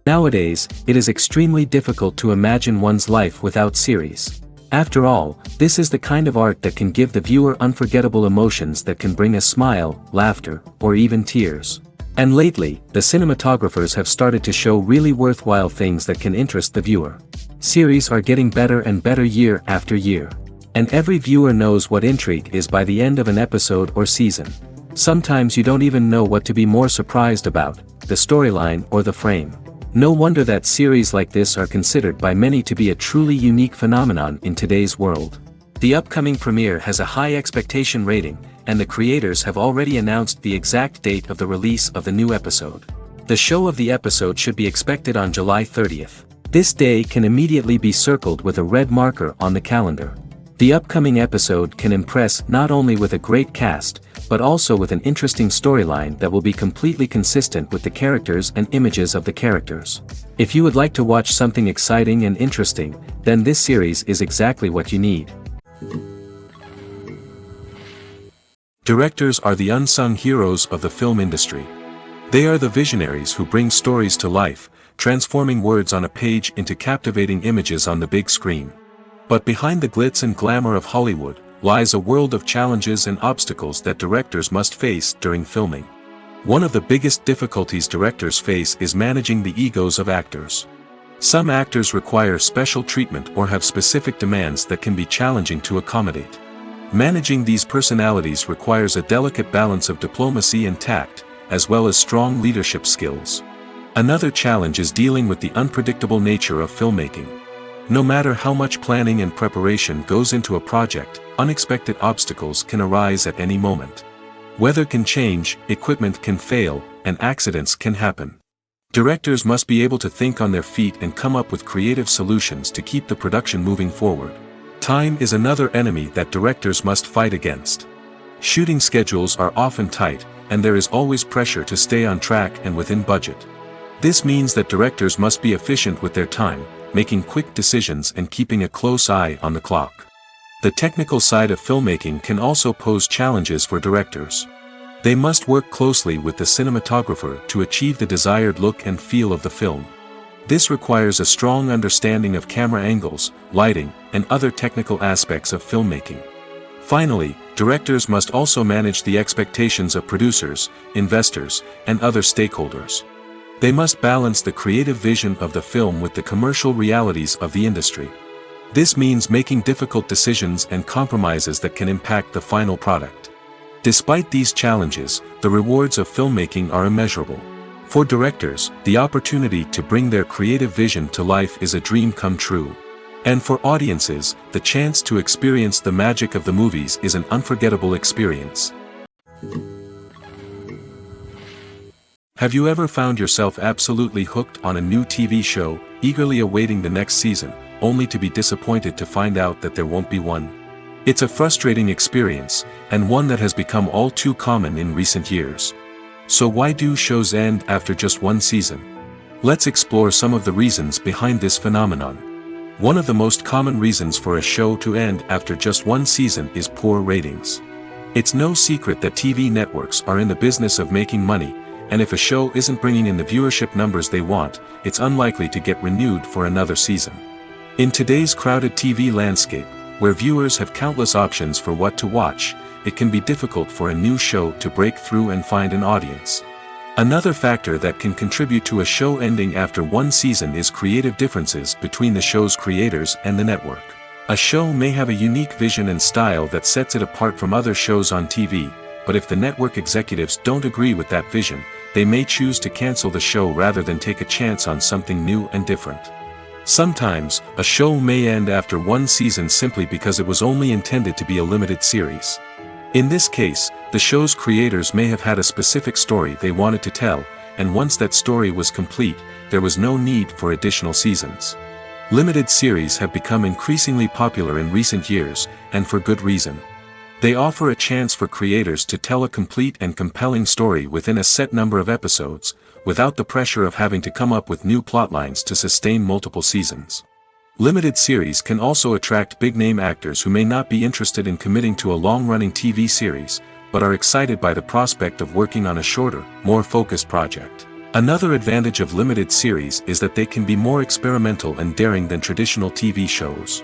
Nowadays, it is extremely difficult to imagine one's life without series. After all, this is the kind of art that can give the viewer unforgettable emotions that can bring a smile, laughter, or even tears. And lately, the cinematographers have started to show really worthwhile things that can interest the viewer. Series are getting better and better year after year. And every viewer knows what intrigue is by the end of an episode or season. Sometimes you don't even know what to be more surprised about, the storyline or the frame. No wonder that series like this are considered by many to be a truly unique phenomenon in today's world. The upcoming premiere has a high expectation rating, and the creators have already announced the exact date of the release of the new episode. The show of the episode should be expected on July 30th. This day can immediately be circled with a red marker on the calendar. The upcoming episode can impress not only with a great cast, but also with an interesting storyline that will be completely consistent with the characters and images of the characters. If you would like to watch something exciting and interesting, then this series is exactly what you need. Directors are the unsung heroes of the film industry. They are the visionaries who bring stories to life, transforming words on a page into captivating images on the big screen. But behind the glitz and glamour of Hollywood, lies a world of challenges and obstacles that directors must face during filming. One of the biggest difficulties directors face is managing the egos of actors. Some actors require special treatment or have specific demands that can be challenging to accommodate. Managing these personalities requires a delicate balance of diplomacy and tact, as well as strong leadership skills. Another challenge is dealing with the unpredictable nature of filmmaking. No matter how much planning and preparation goes into a project, unexpected obstacles can arise at any moment. Weather can change, equipment can fail, and accidents can happen. Directors must be able to think on their feet and come up with creative solutions to keep the production moving forward. Time is another enemy that directors must fight against. Shooting schedules are often tight, and there is always pressure to stay on track and within budget. This means that directors must be efficient with their time, making quick decisions and keeping a close eye on the clock. The technical side of filmmaking can also pose challenges for directors. They must work closely with the cinematographer to achieve the desired look and feel of the film. This requires a strong understanding of camera angles, lighting, and other technical aspects of filmmaking. Finally, directors must also manage the expectations of producers, investors, and other stakeholders. They must balance the creative vision of the film with the commercial realities of the industry. This means making difficult decisions and compromises that can impact the final product. Despite these challenges, the rewards of filmmaking are immeasurable. For directors, the opportunity to bring their creative vision to life is a dream come true. And for audiences, the chance to experience the magic of the movies is an unforgettable experience. Have you ever found yourself absolutely hooked on a new TV show, eagerly awaiting the next season, only to be disappointed to find out that there won't be one? It's a frustrating experience, and one that has become all too common in recent years. So why do shows end after just one season? Let's explore some of the reasons behind this phenomenon. One of the most common reasons for a show to end after just one season is poor ratings. It's no secret that TV networks are in the business of making money, and if a show isn't bringing in the viewership numbers they want, it's unlikely to get renewed for another season. In today's crowded TV landscape, where viewers have countless options for what to watch, it can be difficult for a new show to break through and find an audience. Another factor that can contribute to a show ending after one season is creative differences between the show's creators and the network. A show may have a unique vision and style that sets it apart from other shows on TV, but if the network executives don't agree with that vision, they may choose to cancel the show rather than take a chance on something new and different. Sometimes, a show may end after one season simply because it was only intended to be a limited series. In this case, the show's creators may have had a specific story they wanted to tell, and once that story was complete, there was no need for additional seasons. Limited series have become increasingly popular in recent years, and for good reason. They offer a chance for creators to tell a complete and compelling story within a set number of episodes, without the pressure of having to come up with new plotlines to sustain multiple seasons. Limited series can also attract big-name actors who may not be interested in committing to a long-running TV series, but are excited by the prospect of working on a shorter, more focused project. Another advantage of limited series is that they can be more experimental and daring than traditional TV shows.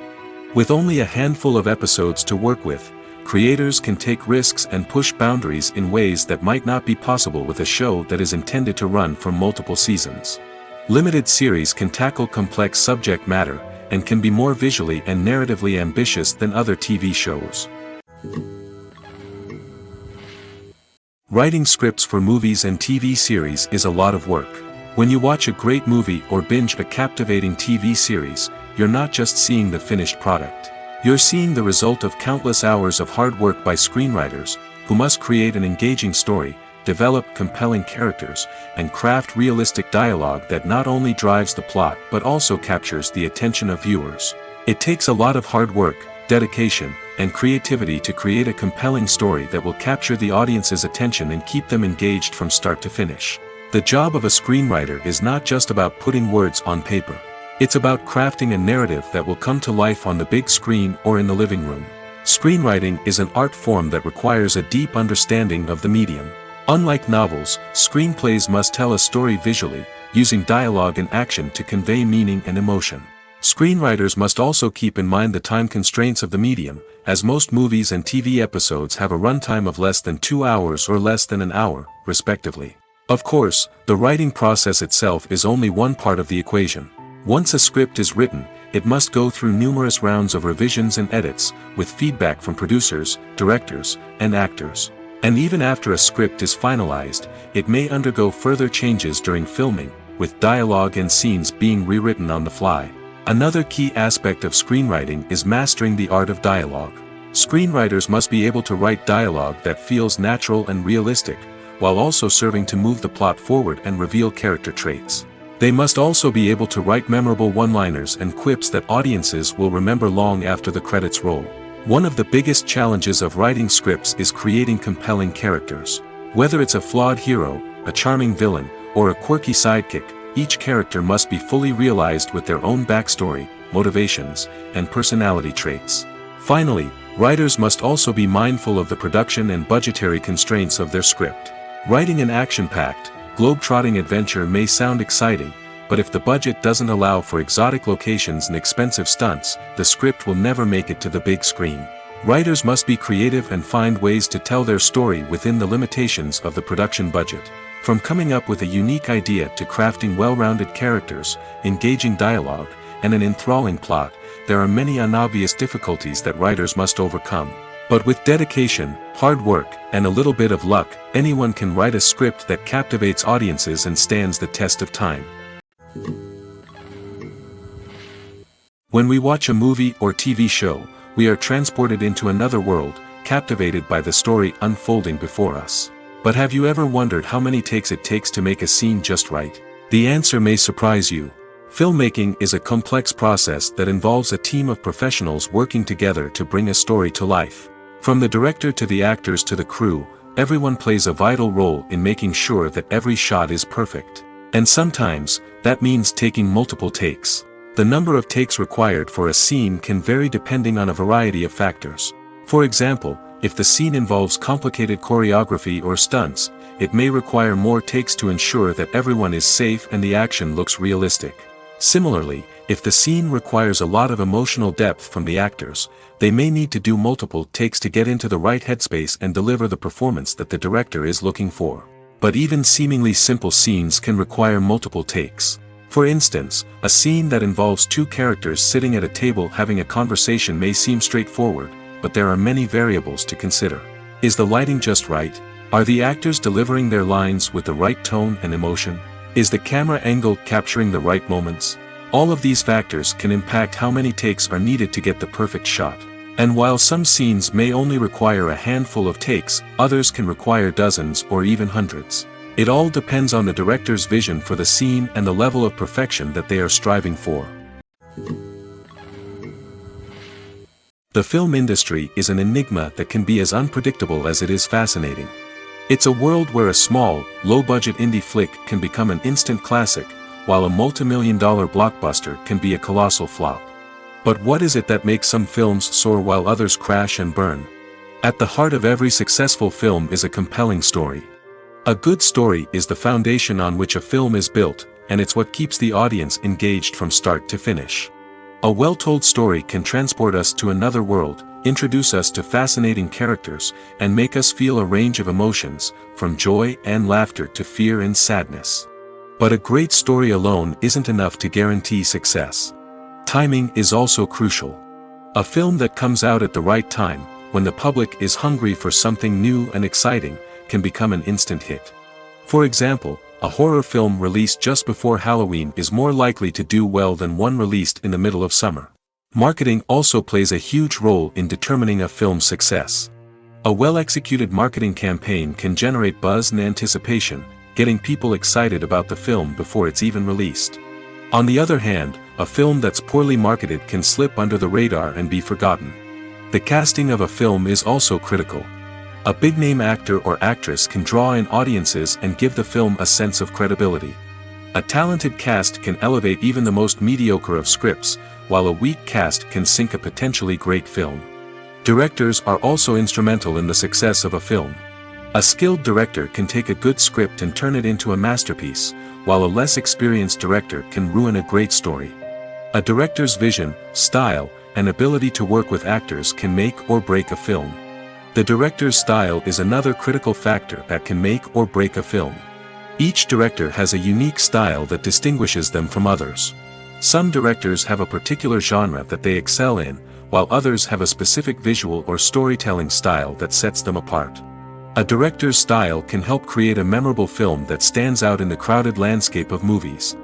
With only a handful of episodes to work with, creators can take risks and push boundaries in ways that might not be possible with a show that is intended to run for multiple seasons. Limited series can tackle complex subject matter, and can be more visually and narratively ambitious than other TV shows. Writing scripts for movies and TV series is a lot of work. When you watch a great movie or binge a captivating TV series, you're not just seeing the finished product. You're seeing the result of countless hours of hard work by screenwriters, who must create an engaging story, develop compelling characters, and craft realistic dialogue that not only drives the plot but also captures the attention of viewers. It takes a lot of hard work, dedication, and creativity to create a compelling story that will capture the audience's attention and keep them engaged from start to finish. The job of a screenwriter is not just about putting words on paper. It's about crafting a narrative that will come to life on the big screen or in the living room. Screenwriting is an art form that requires a deep understanding of the medium. Unlike novels, screenplays must tell a story visually, using dialogue and action to convey meaning and emotion. Screenwriters must also keep in mind the time constraints of the medium, as most movies and TV episodes have a runtime of less than 2 hours or less than an hour, respectively. Of course, the writing process itself is only one part of the equation. Once a script is written, it must go through numerous rounds of revisions and edits, with feedback from producers, directors, and actors. And even after a script is finalized, it may undergo further changes during filming, with dialogue and scenes being rewritten on the fly. Another key aspect of screenwriting is mastering the art of dialogue. Screenwriters must be able to write dialogue that feels natural and realistic, while also serving to move the plot forward and reveal character traits. They must also be able to write memorable one-liners and quips that audiences will remember long after the credits roll. One of the biggest challenges of writing scripts is creating compelling characters. Whether it's a flawed hero, a charming villain, or a quirky sidekick, each character must be fully realized with their own backstory, motivations, and personality traits. Finally, writers must also be mindful of the production and budgetary constraints of their script. Writing an action-packed, globe-trotting adventure may sound exciting, but if the budget doesn't allow for exotic locations and expensive stunts, the script will never make it to the big screen. Writers must be creative and find ways to tell their story within the limitations of the production budget. From coming up with a unique idea to crafting well-rounded characters, engaging dialogue, and an enthralling plot, there are many unobvious difficulties that writers must overcome. But with dedication, hard work, and a little bit of luck, anyone can write a script that captivates audiences and stands the test of time. When we watch a movie or TV show, we are transported into another world, captivated by the story unfolding before us. But have you ever wondered how many takes it takes to make a scene just right? The answer may surprise you. Filmmaking is a complex process that involves a team of professionals working together to bring a story to life. From the director to the actors to the crew, everyone plays a vital role in making sure that every shot is perfect. And sometimes, that means taking multiple takes. The number of takes required for a scene can vary depending on a variety of factors. For example, if the scene involves complicated choreography or stunts, it may require more takes to ensure that everyone is safe and the action looks realistic. Similarly, if the scene requires a lot of emotional depth from the actors, they may need to do multiple takes to get into the right headspace and deliver the performance that the director is looking for. But even seemingly simple scenes can require multiple takes. For instance, a scene that involves two characters sitting at a table having a conversation may seem straightforward, but there are many variables to consider. Is the lighting just right? Are the actors delivering their lines with the right tone and emotion? Is the camera angle capturing the right moments? All of these factors can impact how many takes are needed to get the perfect shot. And while some scenes may only require a handful of takes, others can require dozens or even hundreds. It all depends on the director's vision for the scene and the level of perfection that they are striving for. The film industry is an enigma that can be as unpredictable as it is fascinating. It's a world where a small, low-budget indie flick can become an instant classic, while a multi-million-dollar blockbuster can be a colossal flop. But what is it that makes some films soar while others crash and burn? At the heart of every successful film is a compelling story. A good story is the foundation on which a film is built, and it's what keeps the audience engaged from start to finish. A well-told story can transport us to another world, introduce us to fascinating characters, and make us feel a range of emotions, from joy and laughter to fear and sadness. But a great story alone isn't enough to guarantee success. Timing is also crucial. A film that comes out at the right time, when the public is hungry for something new and exciting, can become an instant hit. For example, a horror film released just before Halloween is more likely to do well than one released in the middle of summer. Marketing also plays a huge role in determining a film's success. A well-executed marketing campaign can generate buzz and anticipation, getting people excited about the film before it's even released. On the other hand, a film that's poorly marketed can slip under the radar and be forgotten. The casting of a film is also critical. A big-name actor or actress can draw in audiences and give the film a sense of credibility. A talented cast can elevate even the most mediocre of scripts, while a weak cast can sink a potentially great film. Directors are also instrumental in the success of a film. A skilled director can take a good script and turn it into a masterpiece, while a less experienced director can ruin a great story. A director's vision, style, and ability to work with actors can make or break a film. The director's style is another critical factor that can make or break a film. Each director has a unique style that distinguishes them from others. Some directors have a particular genre that they excel in, while others have a specific visual or storytelling style that sets them apart. A director's style can help create a memorable film that stands out in the crowded landscape of movies.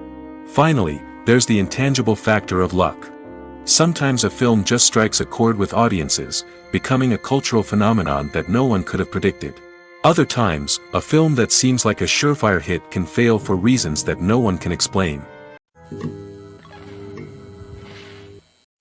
Finally, there's the intangible factor of luck. Sometimes a film just strikes a chord with audiences, becoming a cultural phenomenon that no one could have predicted. Other times, a film that seems like a surefire hit can fail for reasons that no one can explain.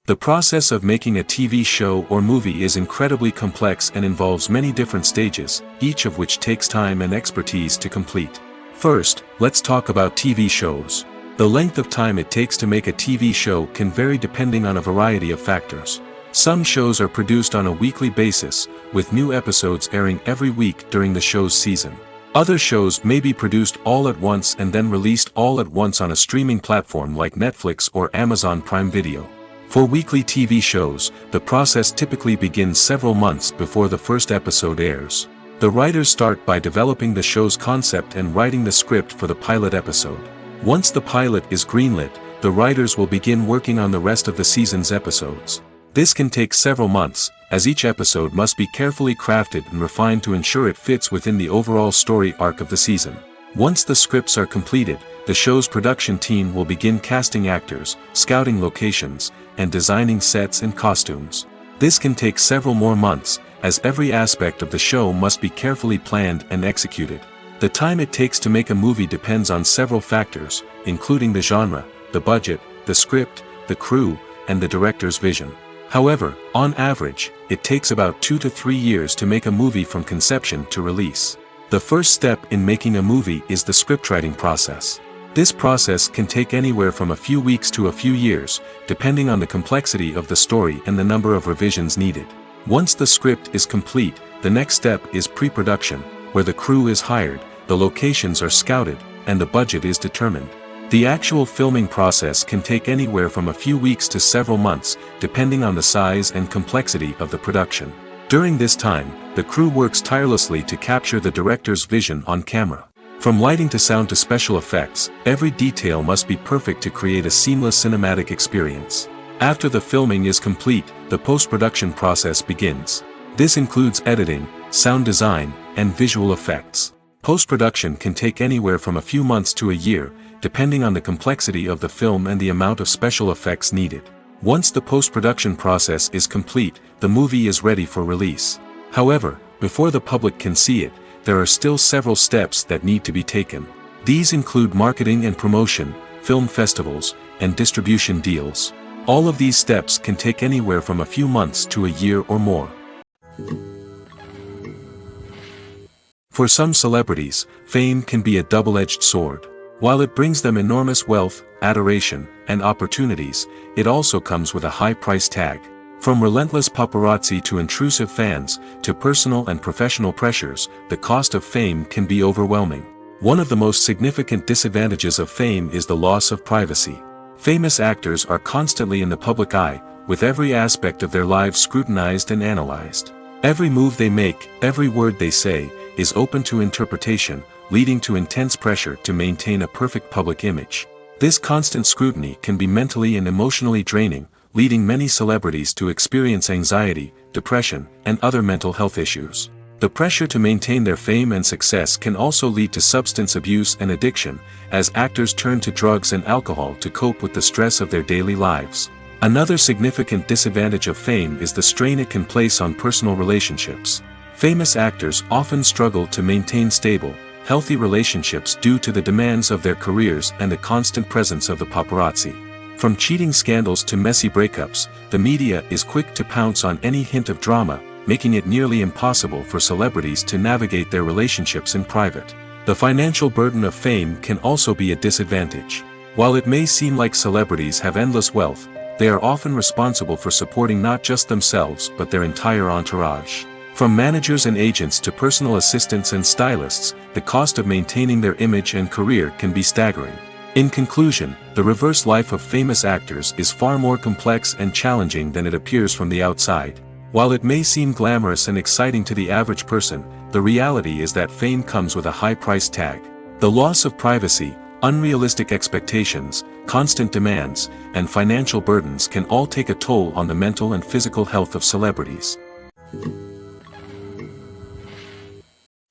The process of making a TV show or movie is incredibly complex and involves many different stages, each of which takes time and expertise to complete. First, let's talk about TV shows. The length of time it takes to make a TV show can vary depending on a variety of factors. Some shows are produced on a weekly basis, with new episodes airing every week during the show's season. Other shows may be produced all at once and then released all at once on a streaming platform like Netflix or Amazon Prime Video. For weekly TV shows, the process typically begins several months before the first episode airs. The writers start by developing the show's concept and writing the script for the pilot episode. Once the pilot is greenlit, the writers will begin working on the rest of the season's episodes. This can take several months, as each episode must be carefully crafted and refined to ensure it fits within the overall story arc of the season. Once the scripts are completed, the show's production team will begin casting actors, scouting locations, and designing sets and costumes. This can take several more months, as every aspect of the show must be carefully planned and executed. The time it takes to make a movie depends on several factors, including the genre, the budget, the script, the crew, and the director's vision. However, on average, it takes about 2 to 3 years to make a movie from conception to release. The first step in making a movie is the scriptwriting process. This process can take anywhere from a few weeks to a few years, depending on the complexity of the story and the number of revisions needed. Once the script is complete, the next step is pre-production, where the crew is hired, the locations are scouted, and the budget is determined. The actual filming process can take anywhere from a few weeks to several months, depending on the size and complexity of the production. During this time, the crew works tirelessly to capture the director's vision on camera. From lighting to sound to special effects, every detail must be perfect to create a seamless cinematic experience. After the filming is complete, the post-production process begins. This includes editing, sound design, and visual effects. Post-production can take anywhere from a few months to a year, depending on the complexity of the film and the amount of special effects needed. Once the post-production process is complete, the movie is ready for release. However, before the public can see it, there are still several steps that need to be taken. These include marketing and promotion, film festivals, and distribution deals. All of these steps can take anywhere from a few months to a year or more. For some celebrities, fame can be a double-edged sword. While it brings them enormous wealth, adoration, and opportunities, it also comes with a high price tag. From relentless paparazzi to intrusive fans, to personal and professional pressures, the cost of fame can be overwhelming. One of the most significant disadvantages of fame is the loss of privacy. Famous actors are constantly in the public eye, with every aspect of their lives scrutinized and analyzed. Every move they make, every word they say, is open to interpretation, leading to intense pressure to maintain a perfect public image. This constant scrutiny can be mentally and emotionally draining, leading many celebrities to experience anxiety, depression, and other mental health issues. The pressure to maintain their fame and success can also lead to substance abuse and addiction, as actors turn to drugs and alcohol to cope with the stress of their daily lives. Another significant disadvantage of fame is the strain it can place on personal relationships. Famous actors often struggle to maintain stable, healthy relationships due to the demands of their careers and the constant presence of the paparazzi. From cheating scandals to messy breakups, the media is quick to pounce on any hint of drama, making it nearly impossible for celebrities to navigate their relationships in private. The financial burden of fame can also be a disadvantage. While it may seem like celebrities have endless wealth, they are often responsible for supporting not just themselves but their entire entourage. From managers and agents to personal assistants and stylists, the cost of maintaining their image and career can be staggering. In conclusion, the reverse life of famous actors is far more complex and challenging than it appears from the outside. While it may seem glamorous and exciting to the average person, the reality is that fame comes with a high price tag. The loss of privacy, unrealistic expectations, constant demands, and financial burdens can all take a toll on the mental and physical health of celebrities.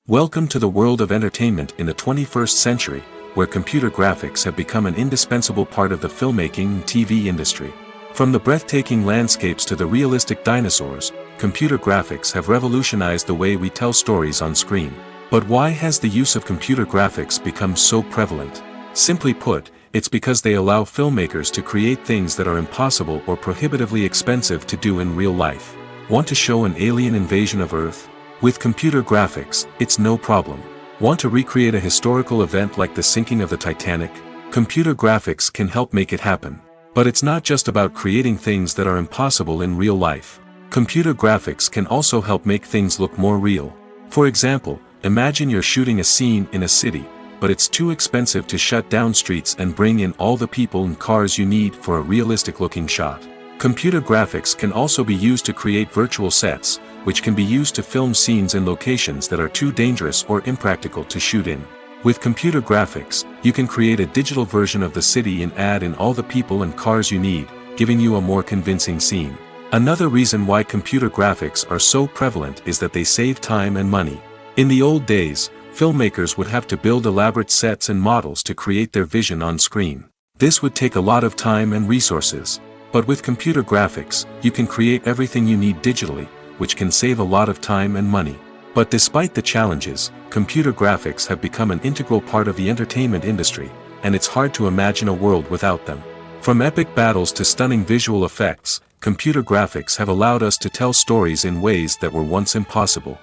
Welcome to the world of entertainment in the 21st century, where computer graphics have become an indispensable part of the filmmaking and TV industry. From the breathtaking landscapes to the realistic dinosaurs, computer graphics have revolutionized the way we tell stories on screen. But why has the use of computer graphics become so prevalent? Simply put, it's because they allow filmmakers to create things that are impossible or prohibitively expensive to do in real life. Want to show an alien invasion of Earth? With computer graphics, it's no problem. Want to recreate a historical event like the sinking of the Titanic? Computer graphics can help make it happen. But it's not just about creating things that are impossible in real life. Computer graphics can also help make things look more real. For example, imagine you're shooting a scene in a city, but it's too expensive to shut down streets and bring in all the people and cars you need for a realistic-looking shot. Computer graphics can also be used to create virtual sets, which can be used to film scenes in locations that are too dangerous or impractical to shoot in. With computer graphics, you can create a digital version of the city and add in all the people and cars you need, giving you a more convincing scene. Another reason why computer graphics are so prevalent is that they save time and money. In the old days, filmmakers would have to build elaborate sets and models to create their vision on screen. This would take a lot of time and resources. But with computer graphics, you can create everything you need digitally, which can save a lot of time and money. But despite the challenges, computer graphics have become an integral part of the entertainment industry, and it's hard to imagine a world without them. From epic battles to stunning visual effects, computer graphics have allowed us to tell stories in ways that were once impossible.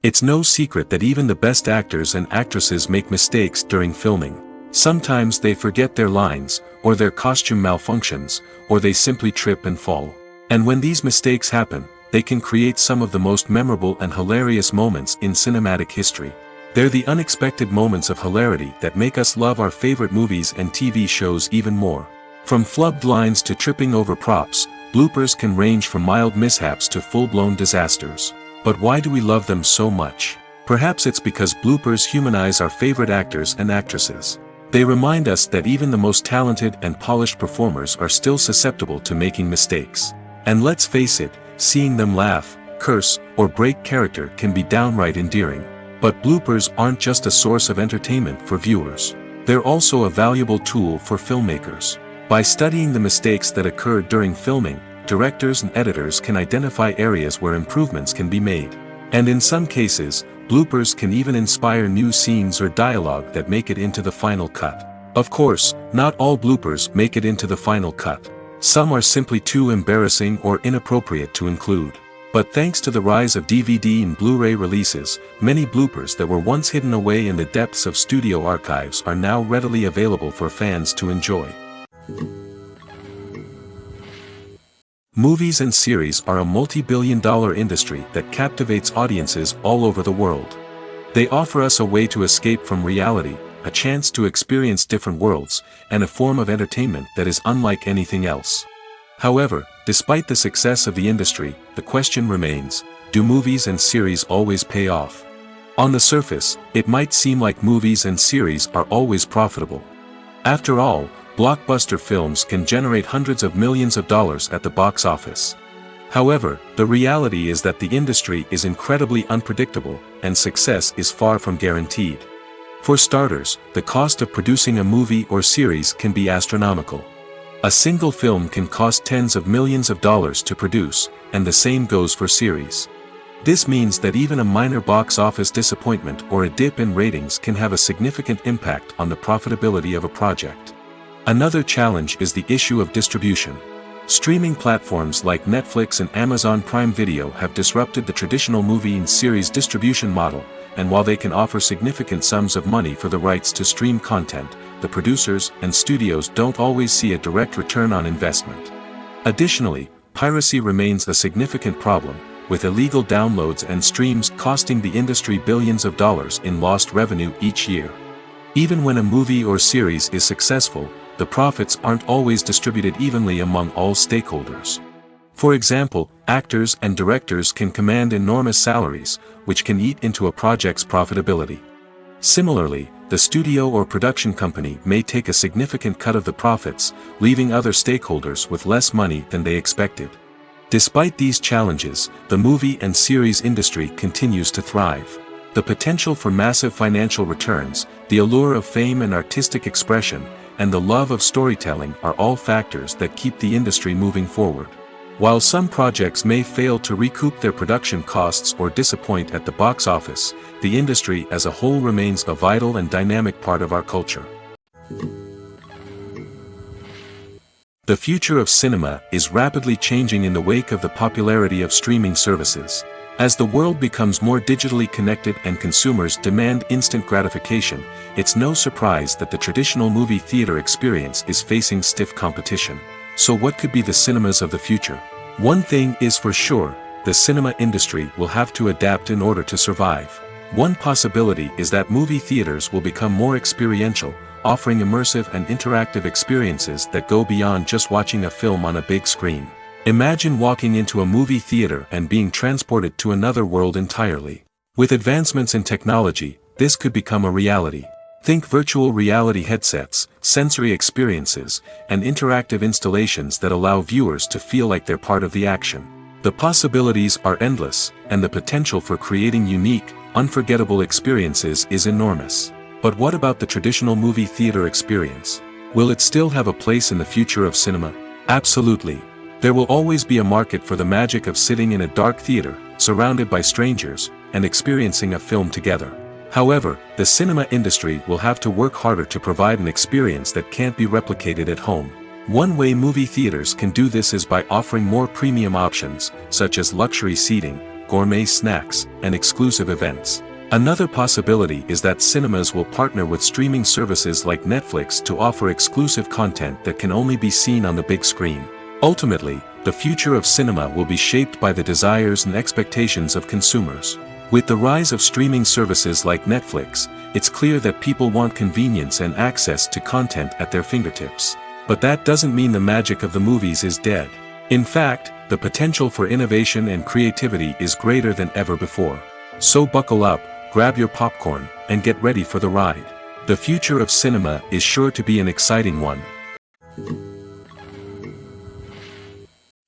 It's no secret that even the best actors and actresses make mistakes during filming. Sometimes they forget their lines, or their costume malfunctions, or they simply trip and fall. And when these mistakes happen, they can create some of the most memorable and hilarious moments in cinematic history. They're the unexpected moments of hilarity that make us love our favorite movies and TV shows even more. From flubbed lines to tripping over props, bloopers can range from mild mishaps to full-blown disasters. But why do we love them so much? Perhaps it's because bloopers humanize our favorite actors and actresses. They remind us that even the most talented and polished performers are still susceptible to making mistakes. And let's face it, seeing them laugh, curse, or break character can be downright endearing. But bloopers aren't just a source of entertainment for viewers. They're also a valuable tool for filmmakers. By studying the mistakes that occurred during filming, directors and editors can identify areas where improvements can be made. And in some cases, bloopers can even inspire new scenes or dialogue that make it into the final cut. Of course, not all bloopers make it into the final cut. Some are simply too embarrassing or inappropriate to include. But thanks to the rise of DVD and Blu-ray releases, many bloopers that were once hidden away in the depths of studio archives are now readily available for fans to enjoy. Movies and series are a multi-billion-dollar industry that captivates audiences all over the world. They offer us a way to escape from reality, a chance to experience different worlds, and a form of entertainment that is unlike anything else. However, despite the success of the industry, the question remains, do movies and series always pay off? On the surface, it might seem like movies and series are always profitable. After all, blockbuster films can generate hundreds of millions of dollars at the box office. However, the reality is that the industry is incredibly unpredictable, and success is far from guaranteed. For starters, the cost of producing a movie or series can be astronomical. A single film can cost tens of millions of dollars to produce, and the same goes for series. This means that even a minor box office disappointment or a dip in ratings can have a significant impact on the profitability of a project. Another challenge is the issue of distribution. Streaming platforms like Netflix and Amazon Prime Video have disrupted the traditional movie and series distribution model, and while they can offer significant sums of money for the rights to stream content, the producers and studios don't always see a direct return on investment. Additionally, piracy remains a significant problem, with illegal downloads and streams costing the industry billions of dollars in lost revenue each year. Even when a movie or series is successful, the profits aren't always distributed evenly among all stakeholders. For example, actors and directors can command enormous salaries, which can eat into a project's profitability. Similarly, the studio or production company may take a significant cut of the profits, leaving other stakeholders with less money than they expected. Despite these challenges, the movie and series industry continues to thrive. The potential for massive financial returns, the allure of fame and artistic expression, and the love of storytelling are all factors that keep the industry moving forward. While some projects may fail to recoup their production costs or disappoint at the box office, the industry as a whole remains a vital and dynamic part of our culture. The future of cinema is rapidly changing in the wake of the popularity of streaming services. As the world becomes more digitally connected and consumers demand instant gratification, it's no surprise that the traditional movie theater experience is facing stiff competition. So what could be the cinemas of the future? One thing is for sure, the cinema industry will have to adapt in order to survive. One possibility is that movie theaters will become more experiential, offering immersive and interactive experiences that go beyond just watching a film on a big screen. Imagine walking into a movie theater and being transported to another world entirely. With advancements in technology, this could become a reality. Think virtual reality headsets, sensory experiences, and interactive installations that allow viewers to feel like they're part of the action. The possibilities are endless, and the potential for creating unique, unforgettable experiences is enormous. But what about the traditional movie theater experience? Will it still have a place in the future of cinema? Absolutely. There will always be a market for the magic of sitting in a dark theater, surrounded by strangers, and experiencing a film together. However, the cinema industry will have to work harder to provide an experience that can't be replicated at home. One way movie theaters can do this is by offering more premium options, such as luxury seating, gourmet snacks, and exclusive events. Another possibility is that cinemas will partner with streaming services like Netflix to offer exclusive content that can only be seen on the big screen. Ultimately, the future of cinema will be shaped by the desires and expectations of consumers. With the rise of streaming services like Netflix, it's clear that people want convenience and access to content at their fingertips. But that doesn't mean the magic of the movies is dead. In fact, the potential for innovation and creativity is greater than ever before. So buckle up, grab your popcorn, and get ready for the ride. The future of cinema is sure to be an exciting one.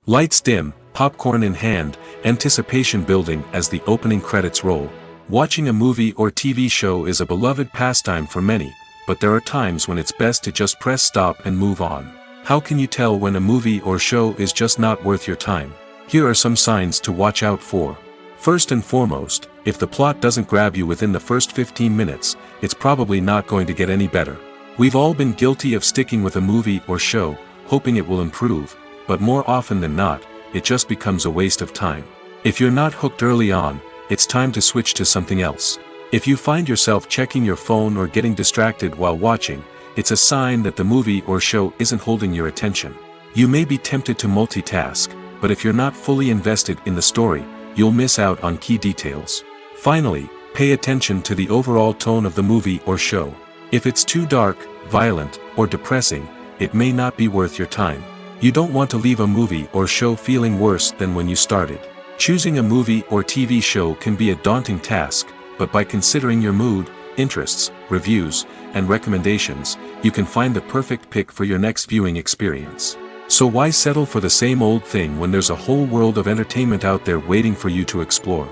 Lights dim, popcorn in hand, anticipation building as the opening credits roll. Watching a movie or TV show is a beloved pastime for many, but there are times when it's best to just press stop and move on. How can you tell when a movie or show is just not worth your time? Here are some signs to watch out for. First and foremost, if the plot doesn't grab you within the first 15 minutes, it's probably not going to get any better. We've all been guilty of sticking with a movie or show, hoping it will improve, but more often than not, it just becomes a waste of time. If you're not hooked early on, it's time to switch to something else. If you find yourself checking your phone or getting distracted while watching, it's a sign that the movie or show isn't holding your attention. You may be tempted to multitask, but if you're not fully invested in the story, you'll miss out on key details. Finally, pay attention to the overall tone of the movie or show. If it's too dark, violent, or depressing, it may not be worth your time. You don't want to leave a movie or show feeling worse than when you started. Choosing a movie or TV show can be a daunting task, but by considering your mood, interests, reviews, and recommendations, you can find the perfect pick for your next viewing experience. So why settle for the same old thing when there's a whole world of entertainment out there waiting for you to explore?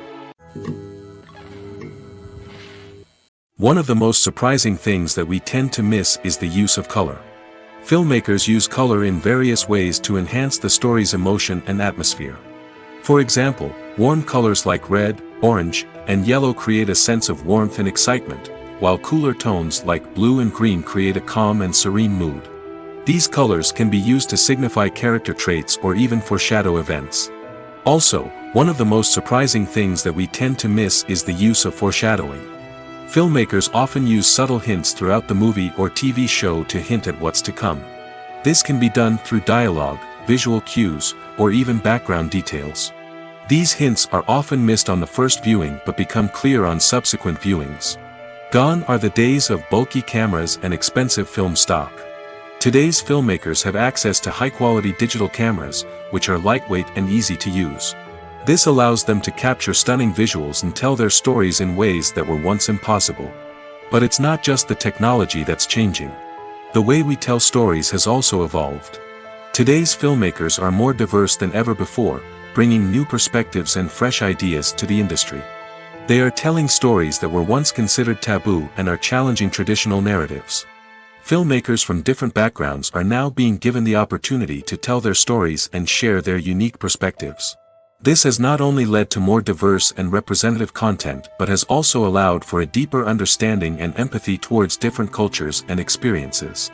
One of the most surprising things that we tend to miss is the use of color. Filmmakers use color in various ways to enhance the story's emotion and atmosphere. For example, warm colors like red, orange, and yellow create a sense of warmth and excitement, while cooler tones like blue and green create a calm and serene mood. These colors can be used to signify character traits or even foreshadow events. Also, one of the most surprising things that we tend to miss is the use of foreshadowing. Filmmakers often use subtle hints throughout the movie or TV show to hint at what's to come. This can be done through dialogue, visual cues, or even background details. These hints are often missed on the first viewing but become clear on subsequent viewings. Gone are the days of bulky cameras and expensive film stock. Today's filmmakers have access to high-quality digital cameras, which are lightweight and easy to use. This allows them to capture stunning visuals and tell their stories in ways that were once impossible. But it's not just the technology that's changing. The way we tell stories has also evolved. Today's filmmakers are more diverse than ever before, bringing new perspectives and fresh ideas to the industry. They are telling stories that were once considered taboo and are challenging traditional narratives. Filmmakers from different backgrounds are now being given the opportunity to tell their stories and share their unique perspectives. This has not only led to more diverse and representative content but has also allowed for a deeper understanding and empathy towards different cultures and experiences.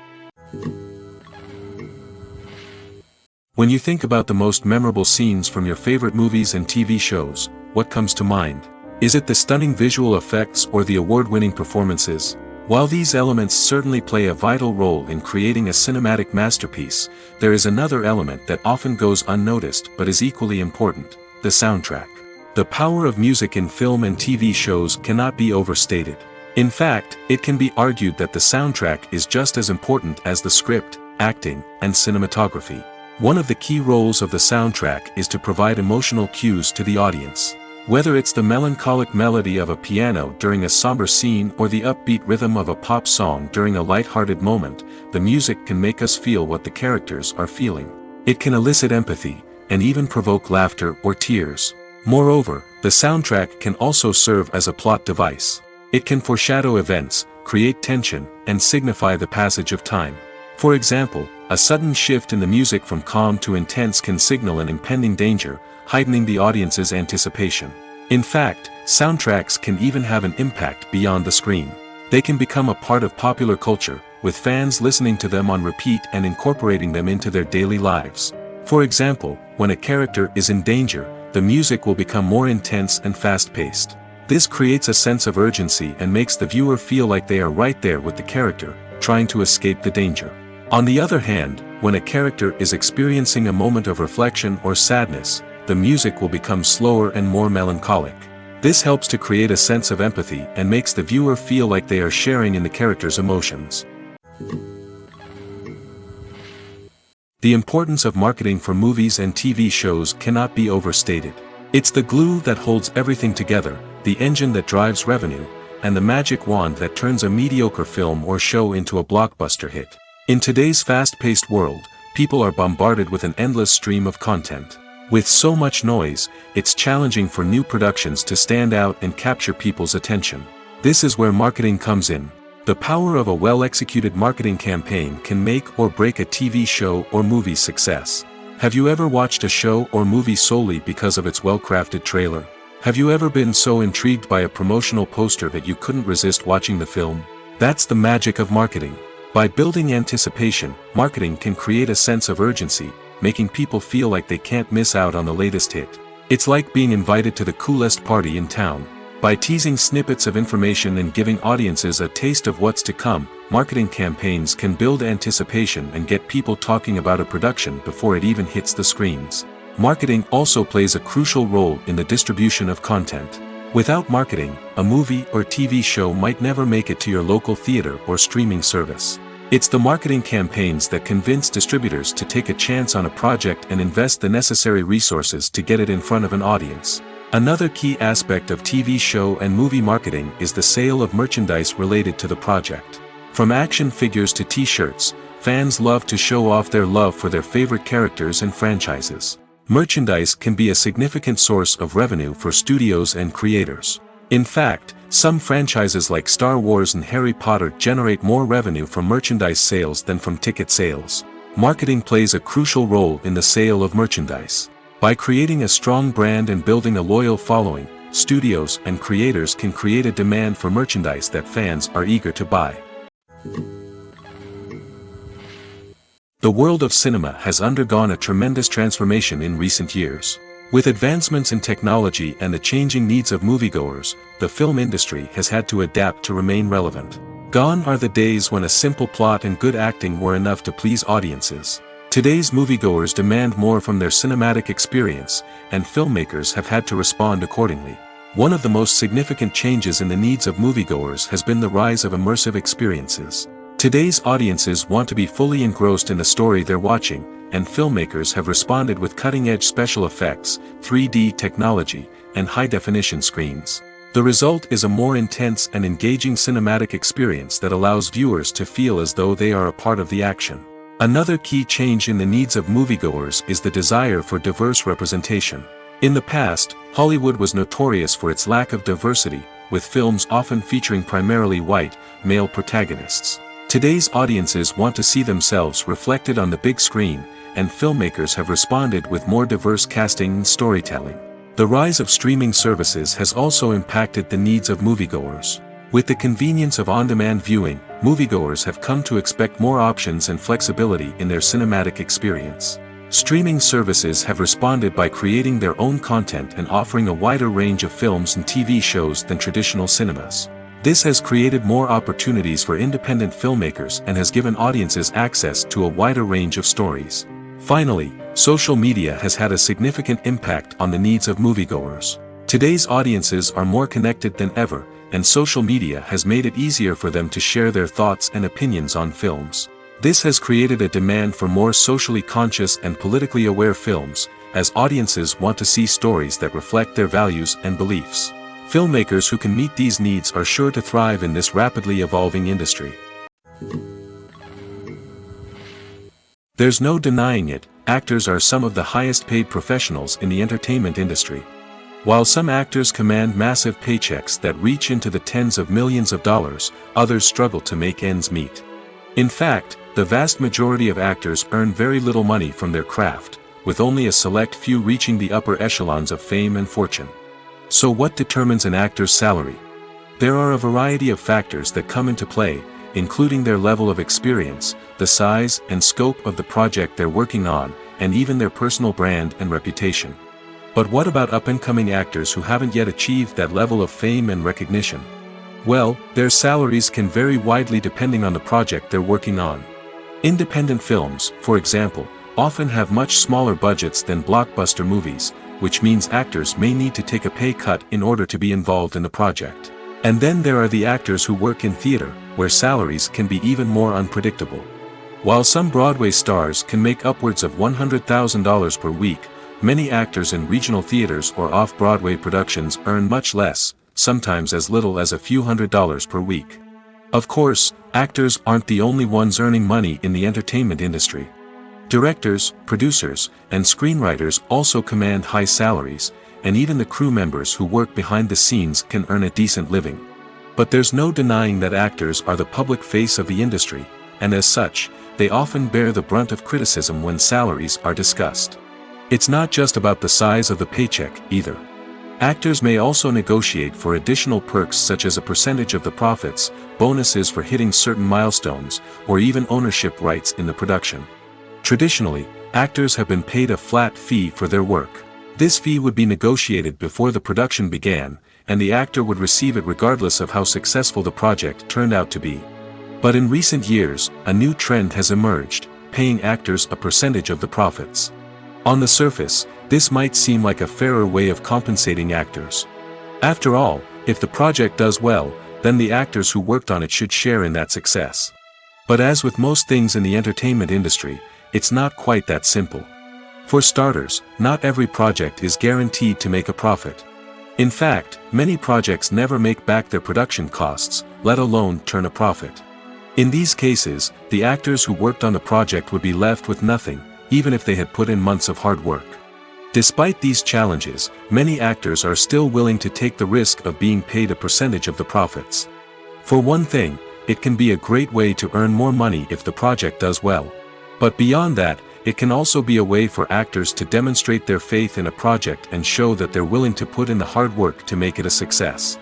When you think about the most memorable scenes from your favorite movies and TV shows, what comes to mind? Is it the stunning visual effects or the award-winning performances? While these elements certainly play a vital role in creating a cinematic masterpiece, there is another element that often goes unnoticed but is equally important: the soundtrack. The power of music in film and TV shows cannot be overstated. In fact, it can be argued that the soundtrack is just as important as the script, acting, and cinematography. One of the key roles of the soundtrack is to provide emotional cues to the audience. Whether it's the melancholic melody of a piano during a somber scene or the upbeat rhythm of a pop song during a light-hearted moment, the music can make us feel what the characters are feeling. It can elicit empathy, and even provoke laughter or tears. Moreover, the soundtrack can also serve as a plot device. It can foreshadow events, create tension, and signify the passage of time. For example, a sudden shift in the music from calm to intense can signal an impending danger, heightening the audience's anticipation. In fact, soundtracks can even have an impact beyond the screen. They can become a part of popular culture, with fans listening to them on repeat and incorporating them into their daily lives. For example, when a character is in danger, the music will become more intense and fast-paced. This creates a sense of urgency and makes the viewer feel like they are right there with the character, trying to escape the danger. On the other hand, when a character is experiencing a moment of reflection or sadness, the music will become slower and more melancholic. This helps to create a sense of empathy and makes the viewer feel like they are sharing in the character's emotions. The importance of marketing for movies and TV shows cannot be overstated. It's the glue that holds everything together, the engine that drives revenue, and the magic wand that turns a mediocre film or show into a blockbuster hit. In today's fast-paced world, people are bombarded with an endless stream of content. With so much noise, it's challenging for new productions to stand out and capture people's attention. This is where marketing comes in. The power of a well-executed marketing campaign can make or break a TV show or movie's success. Have you ever watched a show or movie solely because of its well-crafted trailer? Have you ever been so intrigued by a promotional poster that you couldn't resist watching the film? That's the magic of marketing. By building anticipation, marketing can create a sense of urgency, making people feel like they can't miss out on the latest hit. It's like being invited to the coolest party in town. By teasing snippets of information and giving audiences a taste of what's to come, marketing campaigns can build anticipation and get people talking about a production before it even hits the screens. marketing also plays a crucial role in the distribution of content. Without marketing, a movie or TV show might never make it to your local theater or streaming service. It's the marketing campaigns that convince distributors to take a chance on a project and invest the necessary resources to get it in front of an audience. Another key aspect of TV show and movie marketing is the sale of merchandise related to the project. From action figures to t-shirts, fans love to show off their love for their favorite characters and franchises. Merchandise can be a significant source of revenue for studios and creators. In fact, some franchises like Star Wars and Harry Potter generate more revenue from merchandise sales than from ticket sales. Marketing plays a crucial role in the sale of merchandise. By creating a strong brand and building a loyal following, studios and creators can create a demand for merchandise that fans are eager to buy. The world of cinema has undergone a tremendous transformation in recent years. With advancements in technology and the changing needs of moviegoers, the film industry has had to adapt to remain relevant. Gone are the days when a simple plot and good acting were enough to please audiences. Today's moviegoers demand more from their cinematic experience, and filmmakers have had to respond accordingly. One of the most significant changes in the needs of moviegoers has been the rise of immersive experiences. Today's audiences want to be fully engrossed in the story they're watching, and filmmakers have responded with cutting-edge special effects, 3D technology, and high-definition screens. The result is a more intense and engaging cinematic experience that allows viewers to feel as though they are a part of the action. Another key change in the needs of moviegoers is the desire for diverse representation. In the past, Hollywood was notorious for its lack of diversity, with films often featuring primarily white, male protagonists. Today's audiences want to see themselves reflected on the big screen, and filmmakers have responded with more diverse casting and storytelling. The rise of streaming services has also impacted the needs of moviegoers. With the convenience of on-demand viewing, moviegoers have come to expect more options and flexibility in their cinematic experience. Streaming services have responded by creating their own content and offering a wider range of films and TV shows than traditional cinemas. This has created more opportunities for independent filmmakers and has given audiences access to a wider range of stories. Finally, social media has had a significant impact on the needs of moviegoers. Today's audiences are more connected than ever, and social media has made it easier for them to share their thoughts and opinions on films. This has created a demand for more socially conscious and politically aware films, as audiences want to see stories that reflect their values and beliefs. Filmmakers who can meet these needs are sure to thrive in this rapidly evolving industry. There's no denying it, actors are some of the highest paid professionals in the entertainment industry. While some actors command massive paychecks that reach into the tens of millions of dollars, others struggle to make ends meet. In fact, the vast majority of actors earn very little money from their craft, with only a select few reaching the upper echelons of fame and fortune. So what determines an actor's salary? There are a variety of factors that come into play, including their level of experience, the size and scope of the project they're working on, and even their personal brand and reputation. But what about up-and-coming actors who haven't yet achieved that level of fame and recognition? Well, their salaries can vary widely depending on the project they're working on. Independent films, for example, often have much smaller budgets than blockbuster movies, which means actors may need to take a pay cut in order to be involved in the project. And then there are the actors who work in theater, where salaries can be even more unpredictable. While some Broadway stars can make upwards of $100,000 per week, many actors in regional theaters or off-Broadway productions earn much less, sometimes as little as a few $100s per week. Of course, actors aren't the only ones earning money in the entertainment industry. Directors, producers, and screenwriters also command high salaries, and even the crew members who work behind the scenes can earn a decent living. But there's no denying that actors are the public face of the industry, and as such, they often bear the brunt of criticism when salaries are discussed. It's not just about the size of the paycheck, either. Actors may also negotiate for additional perks such as a percentage of the profits, bonuses for hitting certain milestones, or even ownership rights in the production. Traditionally, actors have been paid a flat fee for their work. This fee would be negotiated before the production began, and the actor would receive it regardless of how successful the project turned out to be. But in recent years, a new trend has emerged, paying actors a percentage of the profits. On the surface, This might seem like a fairer way of compensating actors. After all, if the project does well, then the actors who worked on it should share in that success. But as with most things in the entertainment industry, it's not quite that simple. For starters, not every project is guaranteed to make a profit. In fact, many projects never make back their production costs, let alone turn a profit. In these cases, the actors who worked on the project would be left with nothing, even if they had put in months of hard work. Despite these challenges, many actors are still willing to take the risk of being paid a percentage of the profits. For one thing, it can be a great way to earn more money if the project does well. But beyond that, it can also be a way for actors to demonstrate their faith in a project and show that they're willing to put in the hard work to make it a success.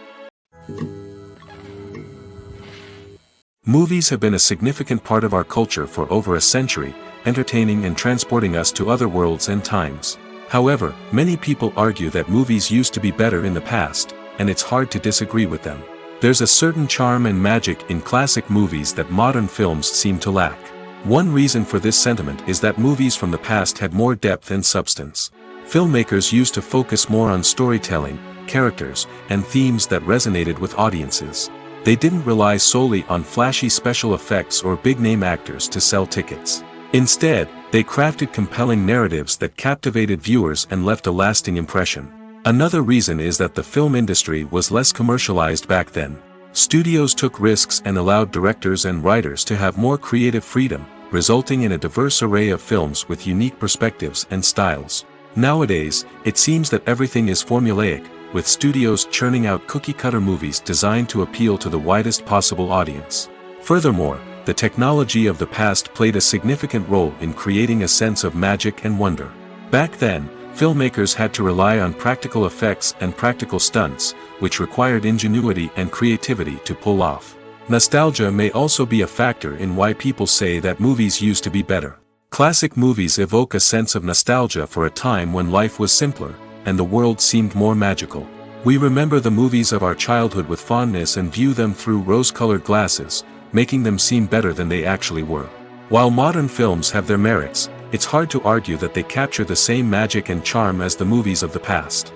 Movies have been a significant part of our culture for over a century, entertaining and transporting us to other worlds and times. However, many people argue that movies used to be better in the past, and it's hard to disagree with them. There's a certain charm and magic in classic movies that modern films seem to lack. One reason for this sentiment is that movies from the past had more depth and substance. Filmmakers used to focus more on storytelling, characters, and themes that resonated with audiences. They didn't rely solely on flashy special effects or big-name actors to sell tickets. Instead, they crafted compelling narratives that captivated viewers and left a lasting impression. Another reason is that the film industry was less commercialized back then. Studios took risks and allowed directors and writers to have more creative freedom, resulting in a diverse array of films with unique perspectives and styles. Nowadays, it seems that everything is formulaic, with studios churning out cookie-cutter movies designed to appeal to the widest possible audience. Furthermore, the technology of the past played a significant role in creating a sense of magic and wonder. Back then, filmmakers had to rely on practical effects and practical stunts, which required ingenuity and creativity to pull off. Nostalgia may also be a factor in why people say that movies used to be better. Classic movies evoke a sense of nostalgia for a time when life was simpler, and the world seemed more magical. We remember the movies of our childhood with fondness and view them through rose-colored glasses, making them seem better than they actually were. While modern films have their merits, it's hard to argue that they capture the same magic and charm as the movies of the past.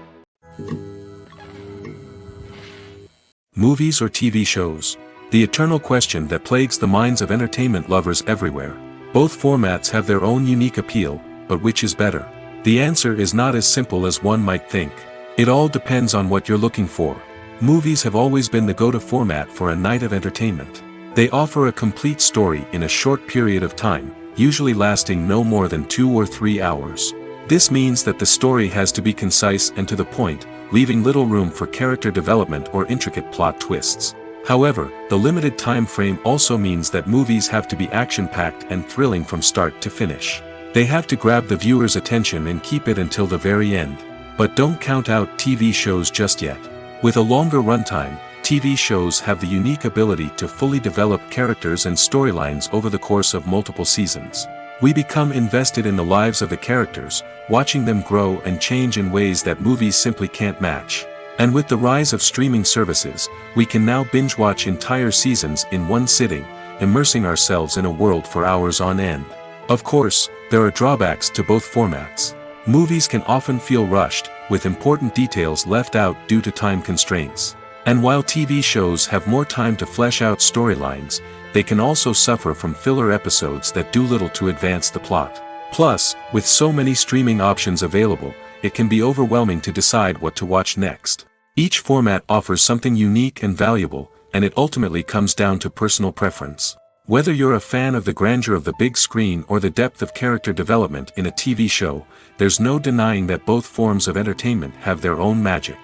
Movies or TV shows? The eternal question that plagues the minds of entertainment lovers everywhere. Both formats have their own unique appeal, but which is better? The answer is not as simple as one might think. It all depends on what you're looking for. Movies have always been the go-to format for a night of entertainment. They offer a complete story in a short period of time, usually lasting no more than 2 or 3 hours. This means that the story has to be concise and to the point, leaving little room for character development or intricate plot twists. However, the limited time frame also means that movies have to be action-packed and thrilling from start to finish. They have to grab the viewer's attention and keep it until the very end. But don't count out TV shows just yet. With a longer runtime, TV shows have the unique ability to fully develop characters and storylines over the course of multiple seasons. We become invested in the lives of the characters, watching them grow and change in ways that movies simply can't match. And with the rise of streaming services, we can now binge-watch entire seasons in one sitting, immersing ourselves in a world for hours on end. Of course, there are drawbacks to both formats. Movies can often feel rushed, with important details left out due to time constraints. And while TV shows have more time to flesh out storylines, they can also suffer from filler episodes that do little to advance the plot. Plus, with so many streaming options available, it can be overwhelming to decide what to watch next. Each format offers something unique and valuable, and it ultimately comes down to personal preference. Whether you're a fan of the grandeur of the big screen or the depth of character development in a TV show, there's no denying that both forms of entertainment have their own magic.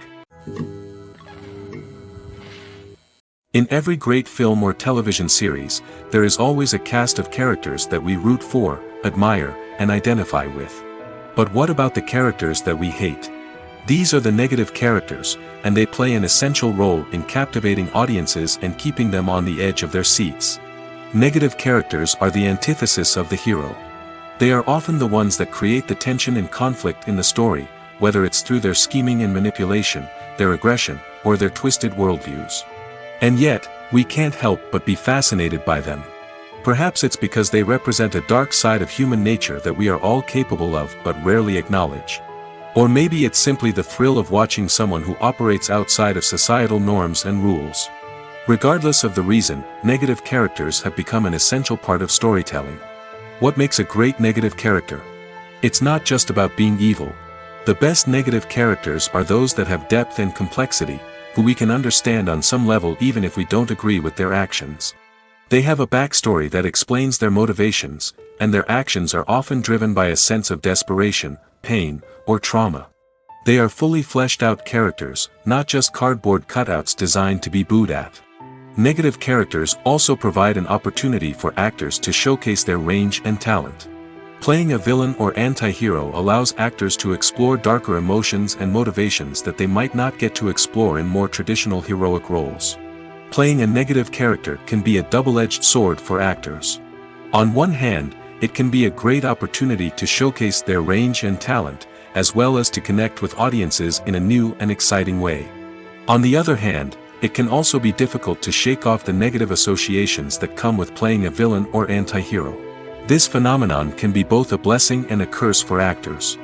In every great film or television series, there is always a cast of characters that we root for, admire, and identify with. But what about the characters that we hate? These are the negative characters, and they play an essential role in captivating audiences and keeping them on the edge of their seats. Negative characters are the antithesis of the hero. They are often the ones that create the tension and conflict in the story, whether it's through their scheming and manipulation, their aggression, or their twisted worldviews. And yet, we can't help but be fascinated by them. Perhaps it's because they represent a dark side of human nature that we are all capable of but rarely acknowledge. Or maybe it's simply the thrill of watching someone who operates outside of societal norms and rules. Regardless of the reason, negative characters have become an essential part of storytelling. What makes a great negative character? It's not just about being evil. The best negative characters are those that have depth and complexity, who we can understand on some level even if we don't agree with their actions. They have a backstory that explains their motivations, and their actions are often driven by a sense of desperation, pain, or trauma. They are fully fleshed out characters, not just cardboard cutouts designed to be booed at. Negative characters also provide an opportunity for actors to showcase their range and talent. Playing a villain or anti-hero allows actors to explore darker emotions and motivations that they might not get to explore in more traditional heroic roles. Playing a negative character can be a double-edged sword for actors. On one hand, it can be a great opportunity to showcase their range and talent, as well as to connect with audiences in a new and exciting way. On the other hand, it can also be difficult to shake off the negative associations that come with playing a villain or anti-hero. This phenomenon can be both a blessing and a curse for actors.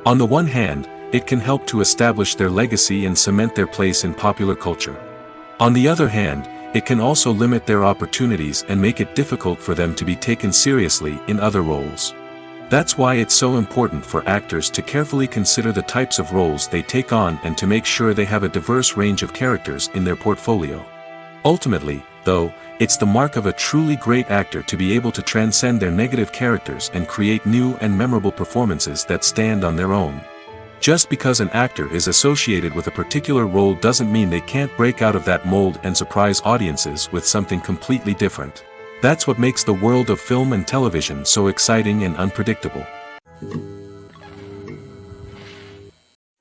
On the one hand, it can help to establish their legacy and cement their place in popular culture. On the other hand, it can also limit their opportunities and make it difficult for them to be taken seriously in other roles. That's why it's so important for actors to carefully consider the types of roles they take on and to make sure they have a diverse range of characters in their portfolio. Ultimately, though, it's the mark of a truly great actor to be able to transcend their negative characters and create new and memorable performances that stand on their own. Just because an actor is associated with a particular role doesn't mean they can't break out of that mold and surprise audiences with something completely different. That's what makes the world of film and television so exciting and unpredictable.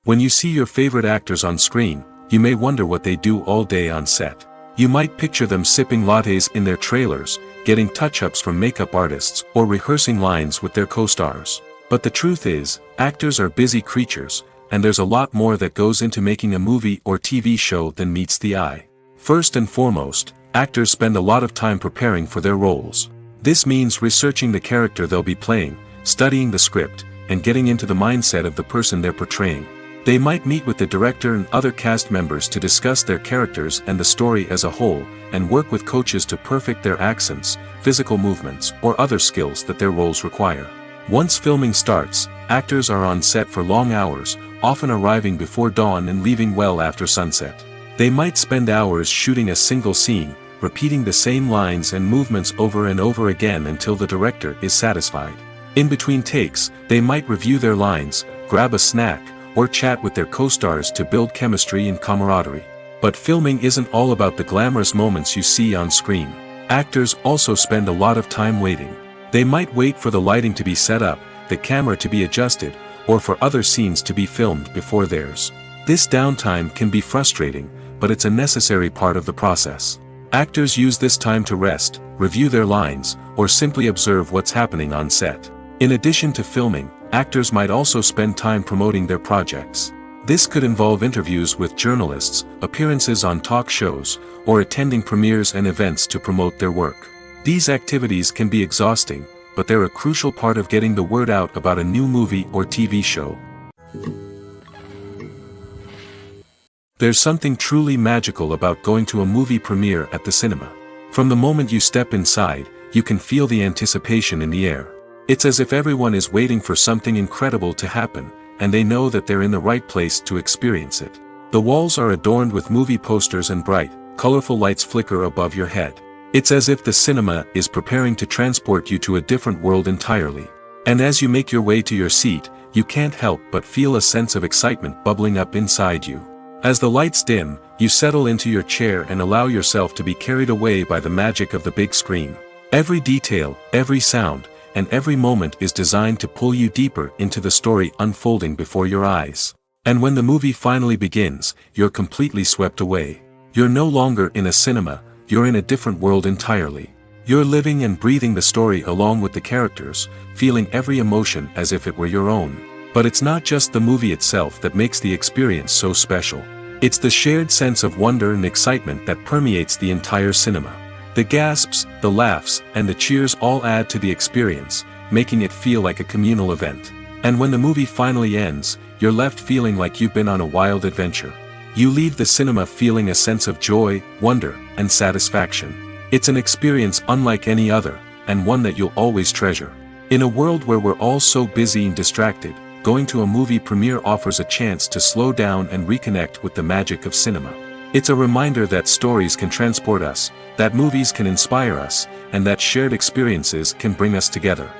When you see your favorite actors on screen, you may wonder what they do all day on set. You might picture them sipping lattes in their trailers, getting touch-ups from makeup artists, or rehearsing lines with their co-stars. But the truth is, actors are busy creatures, and there's a lot more that goes into making a movie or TV show than meets the eye. First and foremost, actors spend a lot of time preparing for their roles. This means researching the character they'll be playing, studying the script, and getting into the mindset of the person they're portraying. They might meet with the director and other cast members to discuss their characters and the story as a whole, and work with coaches to perfect their accents, physical movements, or other skills that their roles require. Once filming starts, actors are on set for long hours, often arriving before dawn and leaving well after sunset. They might spend hours shooting a single scene, repeating the same lines and movements over and over again until the director is satisfied. In between takes, they might review their lines, grab a snack, or chat with their co-stars to build chemistry and camaraderie. But filming isn't all about the glamorous moments you see on screen. Actors also spend a lot of time waiting. They might wait for the lighting to be set up, the camera to be adjusted, or for other scenes to be filmed before theirs. This downtime can be frustrating, but it's a necessary part of the process. Actors use this time to rest, review their lines, or simply observe what's happening on set. In addition to filming, actors might also spend time promoting their projects. This could involve interviews with journalists, appearances on talk shows, or attending premieres and events to promote their work. These activities can be exhausting, but they're a crucial part of getting the word out about a new movie or TV show. There's something truly magical about going to a movie premiere at the cinema. From the moment you step inside, you can feel the anticipation in the air. It's as if everyone is waiting for something incredible to happen, and they know that they're in the right place to experience it. The walls are adorned with movie posters and bright, colorful lights flicker above your head. It's as if the cinema is preparing to transport you to a different world entirely. And as you make your way to your seat, you can't help but feel a sense of excitement bubbling up inside you. As the lights dim, you settle into your chair and allow yourself to be carried away by the magic of the big screen. Every detail, every sound, and every moment is designed to pull you deeper into the story unfolding before your eyes. And when the movie finally begins, you're completely swept away. You're no longer in a cinema, you're in a different world entirely. You're living and breathing the story along with the characters, feeling every emotion as if it were your own. But it's not just the movie itself that makes the experience so special. It's the shared sense of wonder and excitement that permeates the entire cinema. The gasps, the laughs, and the cheers all add to the experience, making it feel like a communal event. And when the movie finally ends, you're left feeling like you've been on a wild adventure. You leave the cinema feeling a sense of joy, wonder, and satisfaction. It's an experience unlike any other, and one that you'll always treasure. In a world where we're all so busy and distracted, going to a movie premiere offers a chance to slow down and reconnect with the magic of cinema. It's a reminder that stories can transport us, that movies can inspire us, and that shared experiences can bring us together.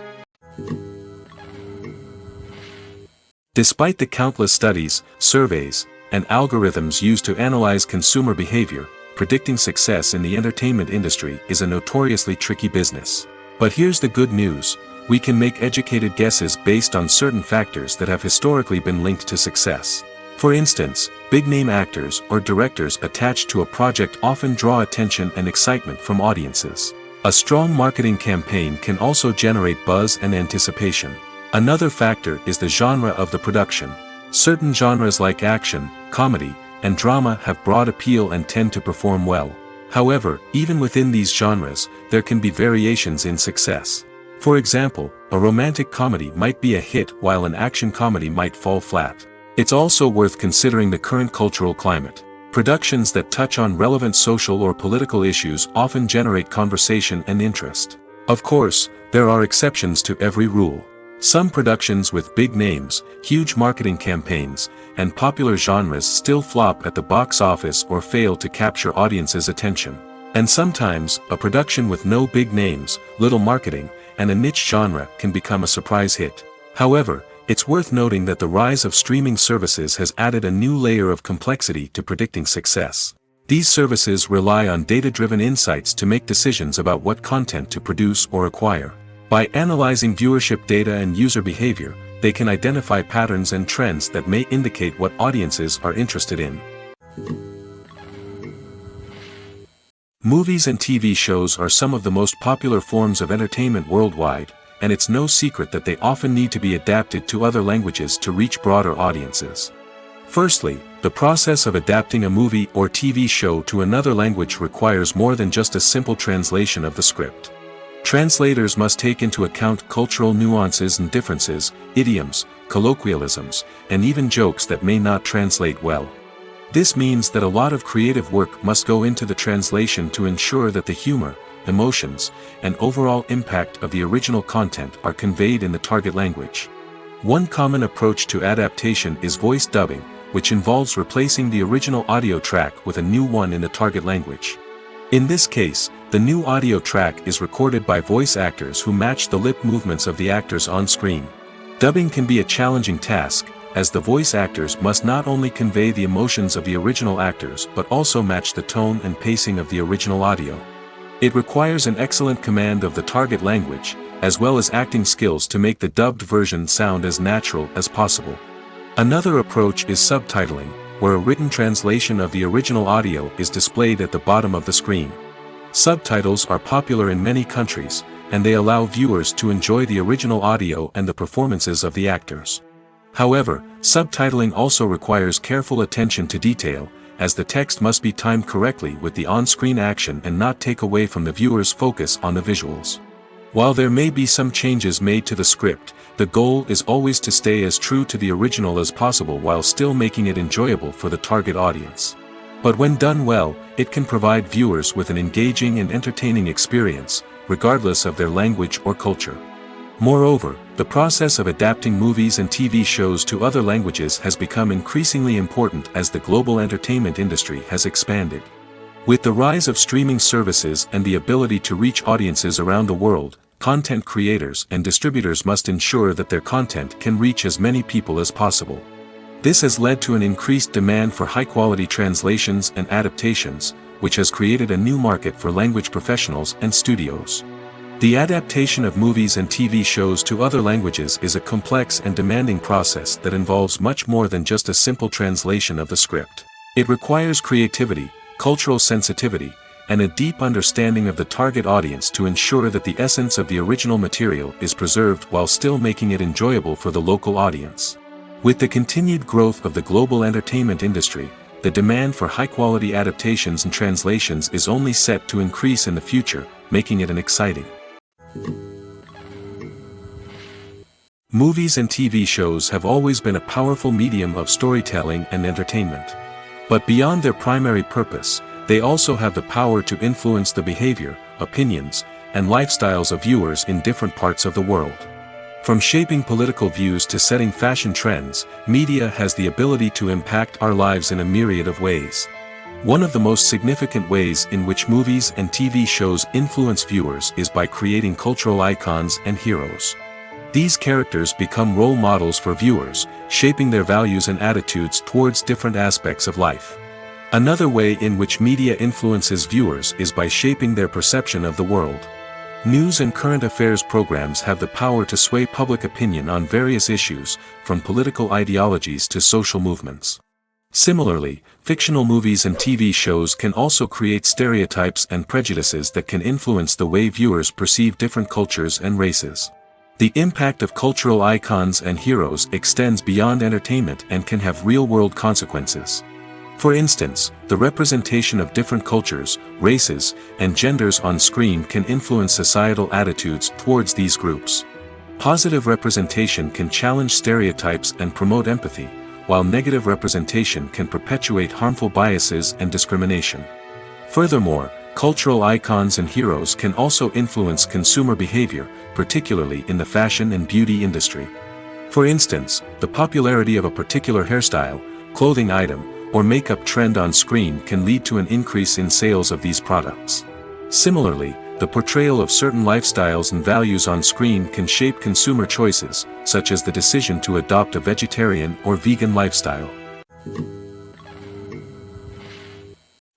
Despite the countless studies, surveys, and algorithms used to analyze consumer behavior, predicting success in the entertainment industry is a notoriously tricky business. But here's the good news: we can make educated guesses based on certain factors that have historically been linked to success. For instance, big-name actors or directors attached to a project often draw attention and excitement from audiences. A strong marketing campaign can also generate buzz and anticipation. Another factor is the genre of the production. Certain genres like action, comedy, and drama have broad appeal and tend to perform well. However, even within these genres, there can be variations in success. For example, a romantic comedy might be a hit while an action comedy might fall flat. It's also worth considering the current cultural climate. Productions that touch on relevant social or political issues often generate conversation and interest. Of course, there are exceptions to every rule. Some productions with big names, huge marketing campaigns, and popular genres still flop at the box office or fail to capture audiences' attention. And sometimes, a production with no big names, little marketing, and a niche genre can become a surprise hit. However, it's worth noting that the rise of streaming services has added a new layer of complexity to predicting success. These services rely on data-driven insights to make decisions about what content to produce or acquire. By analyzing viewership data and user behavior, they can identify patterns and trends that may indicate what audiences are interested in. Movies and TV shows are some of the most popular forms of entertainment worldwide, and it's no secret that they often need to be adapted to other languages to reach broader audiences. Firstly, the process of adapting a movie or TV show to another language requires more than just a simple translation of the script. Translators must take into account cultural nuances and differences, idioms, colloquialisms, and even jokes that may not translate well. This means that a lot of creative work must go into the translation to ensure that the humor, emotions, and overall impact of the original content are conveyed in the target language. One common approach to adaptation is voice dubbing, which involves replacing the original audio track with a new one in the target language. In this case, the new audio track is recorded by voice actors who match the lip movements of the actors on screen. Dubbing can be a challenging task, as the voice actors must not only convey the emotions of the original actors but also match the tone and pacing of the original audio. It requires an excellent command of the target language, as well as acting skills to make the dubbed version sound as natural as possible. Another approach is subtitling, where a written translation of the original audio is displayed at the bottom of the screen. Subtitles are popular in many countries, and they allow viewers to enjoy the original audio and the performances of the actors. However, subtitling also requires careful attention to detail, as the text must be timed correctly with the on-screen action and not take away from the viewer's focus on the visuals. While there may be some changes made to the script, the goal is always to stay as true to the original as possible while still making it enjoyable for the target audience. But when done well, it can provide viewers with an engaging and entertaining experience, regardless of their language or culture. Moreover, the process of adapting movies and TV shows to other languages has become increasingly important as the global entertainment industry has expanded. With the rise of streaming services and the ability to reach audiences around the world, content creators and distributors must ensure that their content can reach as many people as possible. This has led to an increased demand for high-quality translations and adaptations, which has created a new market for language professionals and studios. The adaptation of movies and TV shows to other languages is a complex and demanding process that involves much more than just a simple translation of the script. It requires creativity, cultural sensitivity, and a deep understanding of the target audience to ensure that the essence of the original material is preserved while still making it enjoyable for the local audience. With the continued growth of the global entertainment industry, the demand for high-quality adaptations and translations is only set to increase in the future, making it an exciting Movies and TV shows have always been a powerful medium of storytelling and entertainment. But beyond their primary purpose, they also have the power to influence the behavior, opinions, and lifestyles of viewers in different parts of the world. From shaping political views to setting fashion trends, media has the ability to impact our lives in a myriad of ways. One of the most significant ways in which movies and TV shows influence viewers is by creating cultural icons and heroes. These characters become role models for viewers, shaping their values and attitudes towards different aspects of life. Another way in which media influences viewers is by shaping their perception of the world. News and current affairs programs have the power to sway public opinion on various issues, from political ideologies to social movements. Similarly, fictional movies and TV shows can also create stereotypes and prejudices that can influence the way viewers perceive different cultures and races. The impact of cultural icons and heroes extends beyond entertainment and can have real-world consequences. For instance, the representation of different cultures, races, and genders on screen can influence societal attitudes towards these groups. Positive representation can challenge stereotypes and promote empathy, while negative representation can perpetuate harmful biases and discrimination. Furthermore, cultural icons and heroes can also influence consumer behavior, particularly in the fashion and beauty industry. For instance, the popularity of a particular hairstyle, clothing item, or makeup trend on screen can lead to an increase in sales of these products. Similarly, the portrayal of certain lifestyles and values on screen can shape consumer choices, such as the decision to adopt a vegetarian or vegan lifestyle.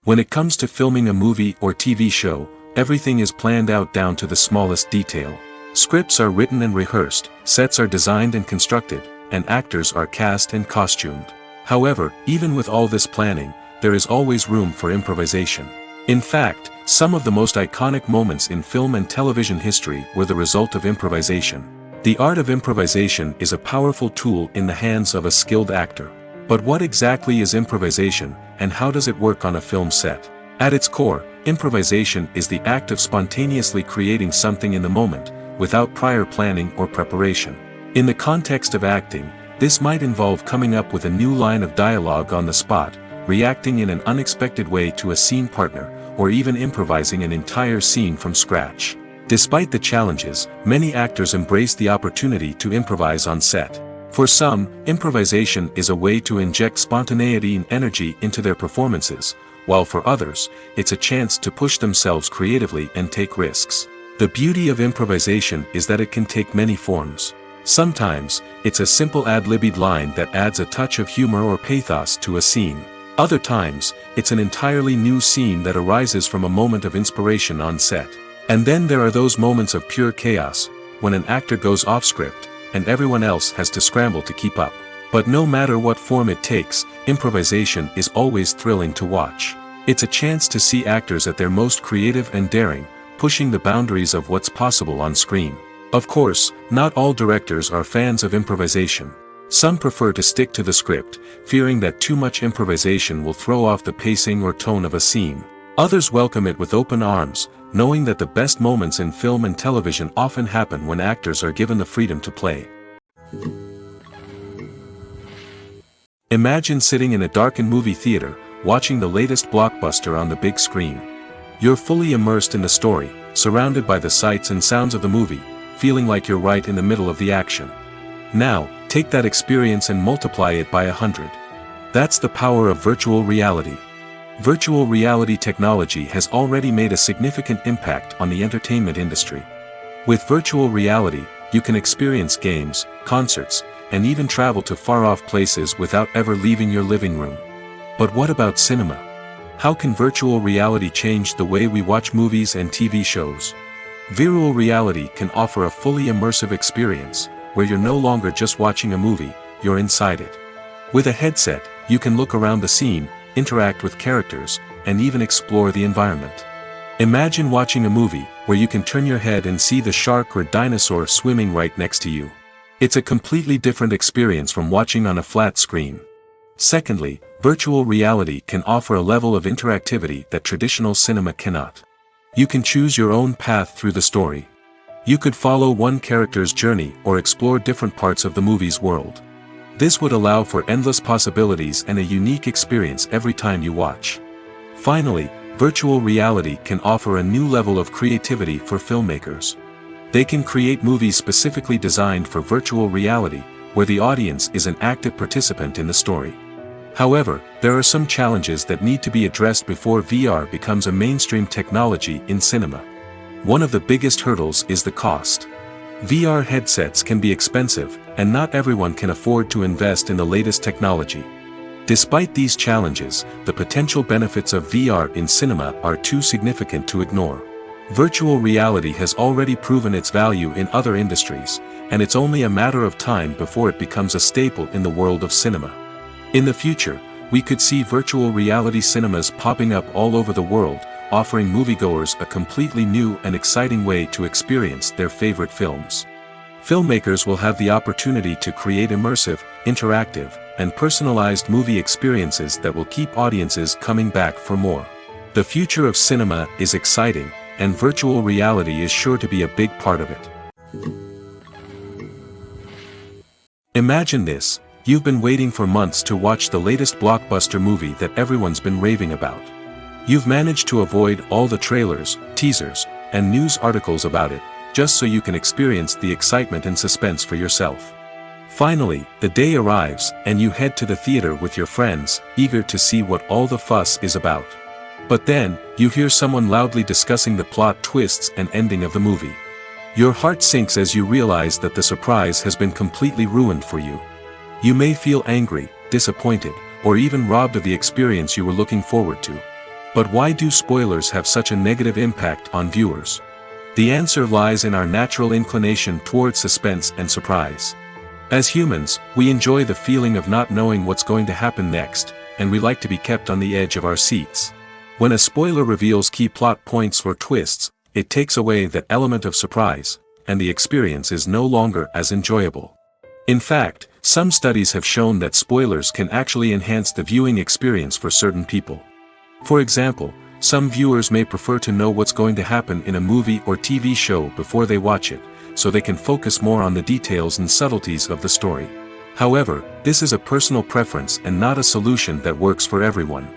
When it comes to filming a movie or TV show, everything is planned out down to the smallest detail. Scripts are written and rehearsed, sets are designed and constructed, and actors are cast and costumed. However, even with all this planning, there is always room for improvisation. In fact, some of the most iconic moments in film and television history were the result of improvisation. The art of improvisation is a powerful tool in the hands of a skilled actor. But what exactly is improvisation, and how does it work on a film set? At its core, improvisation is the act of spontaneously creating something in the moment, without prior planning or preparation. In the context of acting, this might involve coming up with a new line of dialogue on the spot, reacting in an unexpected way to a scene partner, or even improvising an entire scene from scratch. Despite the challenges, many actors embrace the opportunity to improvise on set. For some, improvisation is a way to inject spontaneity and energy into their performances, while for others, it's a chance to push themselves creatively and take risks. The beauty of improvisation is that it can take many forms. Sometimes, it's a simple ad-libbed line that adds a touch of humor or pathos to a scene. Other times, it's an entirely new scene that arises from a moment of inspiration on set. And then there are those moments of pure chaos, when an actor goes off script, and everyone else has to scramble to keep up. But no matter what form it takes, improvisation is always thrilling to watch. It's a chance to see actors at their most creative and daring, pushing the boundaries of what's possible on screen. Of course, not all directors are fans of improvisation. Some prefer to stick to the script, fearing that too much improvisation will throw off the pacing or tone of a scene. Others welcome it with open arms, knowing that the best moments in film and television often happen when actors are given the freedom to play. Imagine sitting in a darkened movie theater, watching the latest blockbuster on the big screen. You're fully immersed in the story, surrounded by the sights and sounds of the movie, feeling like you're right in the middle of the action. Now, take that experience and multiply it by 100. That's the power of virtual reality. Virtual reality technology has already made a significant impact on the entertainment industry. With virtual reality, you can experience games, concerts, and even travel to far-off places without ever leaving your living room. But what about cinema? How can virtual reality change the way we watch movies and TV shows? Virtual reality can offer a fully immersive experience, where you're no longer just watching a movie, you're inside it. With a headset, you can look around the scene, interact with characters, and even explore the environment. Imagine watching a movie where you can turn your head and see the shark or dinosaur swimming right next to you. It's a completely different experience from watching on a flat screen. Secondly, virtual reality can offer a level of interactivity that traditional cinema cannot. You can choose your own path through the story. You could follow one character's journey or explore different parts of the movie's world. This would allow for endless possibilities and a unique experience every time you watch. Finally, virtual reality can offer a new level of creativity for filmmakers. They can create movies specifically designed for virtual reality, where the audience is an active participant in the story. However, there are some challenges that need to be addressed before VR becomes a mainstream technology in cinema. One of the biggest hurdles is the cost. VR headsets can be expensive, and not everyone can afford to invest in the latest technology. Despite these challenges, the potential benefits of VR in cinema are too significant to ignore. Virtual reality has already proven its value in other industries, and it's only a matter of time before it becomes a staple in the world of cinema. In the future, we could see virtual reality cinemas popping up all over the world, offering moviegoers a completely new and exciting way to experience their favorite films. Filmmakers will have the opportunity to create immersive, interactive, and personalized movie experiences that will keep audiences coming back for more. The future of cinema is exciting, and virtual reality is sure to be a big part of it. Imagine this. You've been waiting for months to watch the latest blockbuster movie that everyone's been raving about. You've managed to avoid all the trailers, teasers, and news articles about it, just so you can experience the excitement and suspense for yourself. Finally, the day arrives, and you head to the theater with your friends, eager to see what all the fuss is about. But then, you hear someone loudly discussing the plot twists and ending of the movie. Your heart sinks as you realize that the surprise has been completely ruined for you. You may feel angry, disappointed, or even robbed of the experience you were looking forward to. But why do spoilers have such a negative impact on viewers? The answer lies in our natural inclination toward suspense and surprise. As humans, we enjoy the feeling of not knowing what's going to happen next, and we like to be kept on the edge of our seats. When a spoiler reveals key plot points or twists, it takes away that element of surprise, and the experience is no longer as enjoyable. In fact, some studies have shown that spoilers can actually enhance the viewing experience for certain people. For example, some viewers may prefer to know what's going to happen in a movie or TV show before they watch it, so they can focus more on the details and subtleties of the story. However, this is a personal preference and not a solution that works for everyone.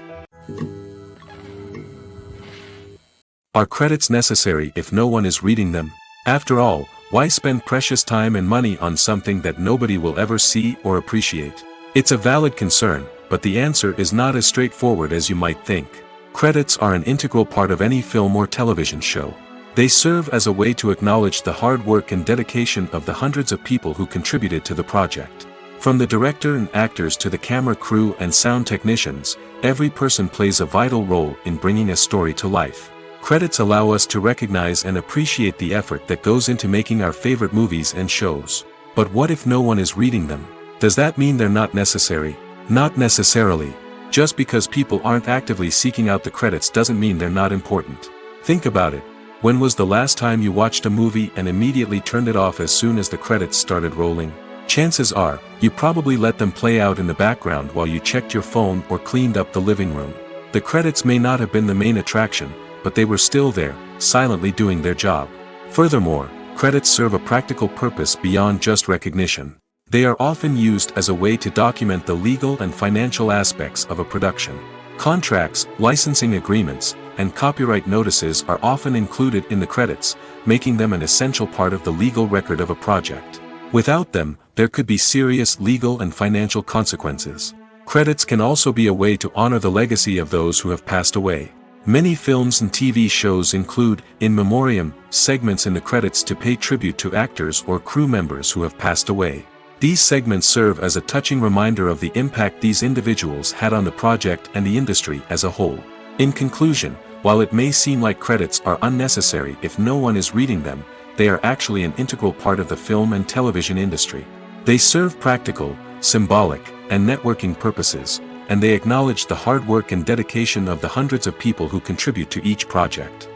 Are credits necessary if no one is reading them? After all, why spend precious time and money on something that nobody will ever see or appreciate? It's a valid concern, but the answer is not as straightforward as you might think. Credits are an integral part of any film or television show. They serve as a way to acknowledge the hard work and dedication of the hundreds of people who contributed to the project. From the director and actors to the camera crew and sound technicians, every person plays a vital role in bringing a story to life. Credits allow us to recognize and appreciate the effort that goes into making our favorite movies and shows. But what if no one is reading them? Does that mean they're not necessary? Not necessarily. Just because people aren't actively seeking out the credits doesn't mean they're not important. Think about it. When was the last time you watched a movie and immediately turned it off as soon as the credits started rolling? Chances are, you probably let them play out in the background while you checked your phone or cleaned up the living room. The credits may not have been the main attraction, but they were still there, silently doing their job. Furthermore, credits serve a practical purpose beyond just recognition. They are often used as a way to document the legal and financial aspects of a production. Contracts, licensing agreements, and copyright notices are often included in the credits, making them an essential part of the legal record of a project. Without them, there could be serious legal and financial consequences. Credits can also be a way to honor the legacy of those who have passed away. Many films and TV shows include, in memoriam, segments in the credits to pay tribute to actors or crew members who have passed away. These segments serve as a touching reminder of the impact these individuals had on the project and the industry as a whole. In conclusion, while it may seem like credits are unnecessary if no one is reading them, they are actually an integral part of the film and television industry. They serve practical, symbolic, and networking purposes, and they acknowledge the hard work and dedication of the hundreds of people who contribute to each project.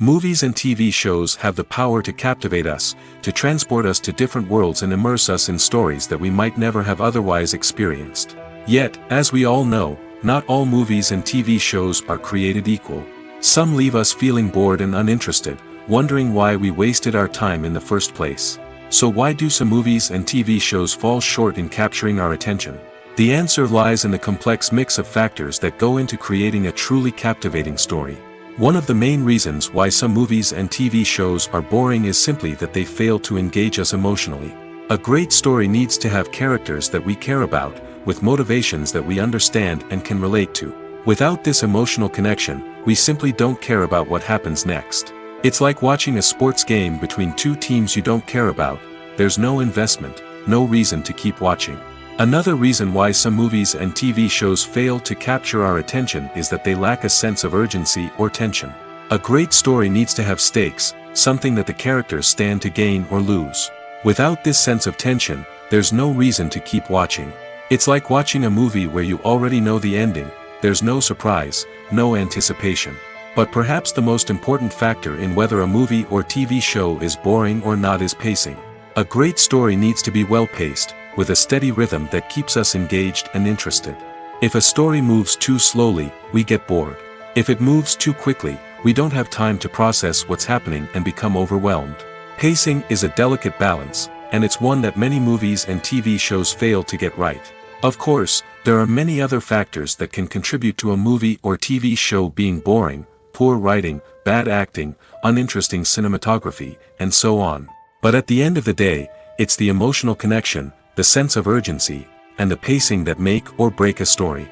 Movies and TV shows have the power to captivate us, to transport us to different worlds and immerse us in stories that we might never have otherwise experienced. Yet, as we all know, not all movies and TV shows are created equal. Some leave us feeling bored and uninterested, wondering why we wasted our time in the first place. So why do some movies and TV shows fall short in capturing our attention? The answer lies in the complex mix of factors that go into creating a truly captivating story. One of the main reasons why some movies and TV shows are boring is simply that they fail to engage us emotionally. A great story needs to have characters that we care about, with motivations that we understand and can relate to. Without this emotional connection, we simply don't care about what happens next. It's like watching a sports game between two teams you don't care about. There's no investment, no reason to keep watching. Another reason why some movies and TV shows fail to capture our attention is that they lack a sense of urgency or tension. A great story needs to have stakes, something that the characters stand to gain or lose. Without this sense of tension, there's no reason to keep watching. It's like watching a movie where you already know the ending. There's no surprise, no anticipation. But perhaps the most important factor in whether a movie or TV show is boring or not is pacing. A great story needs to be well-paced, with a steady rhythm that keeps us engaged and interested. If a story moves too slowly, we get bored. If it moves too quickly, we don't have time to process what's happening and become overwhelmed. Pacing is a delicate balance, and it's one that many movies and TV shows fail to get right. Of course, there are many other factors that can contribute to a movie or TV show being boring: poor writing, bad acting, uninteresting cinematography, and so on. But at the end of the day, it's the emotional connection, the sense of urgency, and the pacing that make or break a story.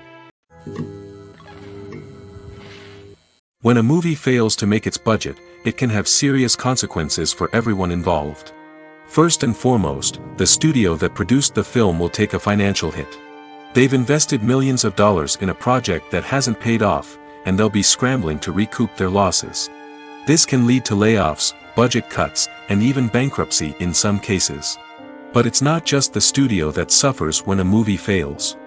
When a movie fails to make its budget, it can have serious consequences for everyone involved. First and foremost, the studio that produced the film will take a financial hit. They've invested millions of dollars in a project that hasn't paid off, and they'll be scrambling to recoup their losses. This can lead to layoffs, budget cuts, and even bankruptcy in some cases. But it's not just the studio that suffers when a movie fails.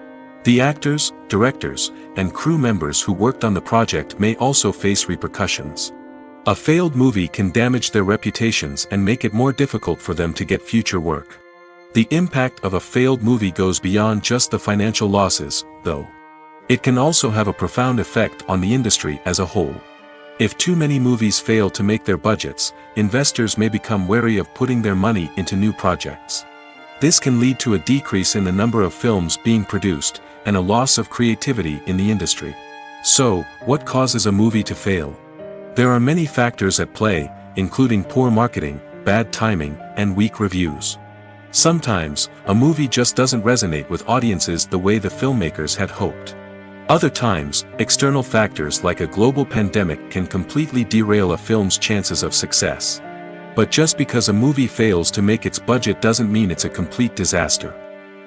The actors, directors, and crew members who worked on the project may also face repercussions. A failed movie can damage their reputations and make it more difficult for them to get future work. The impact of a failed movie goes beyond just the financial losses, though. It can also have a profound effect on the industry as a whole. If too many movies fail to make their budgets, investors may become wary of putting their money into new projects. This can lead to a decrease in the number of films being produced, and a loss of creativity in the industry. So, what causes a movie to fail? There are many factors at play, including poor marketing, bad timing, and weak reviews. Sometimes, a movie just doesn't resonate with audiences the way the filmmakers had hoped. Other times, external factors like a global pandemic can completely derail a film's chances of success. But just because a movie fails to make its budget doesn't mean it's a complete disaster.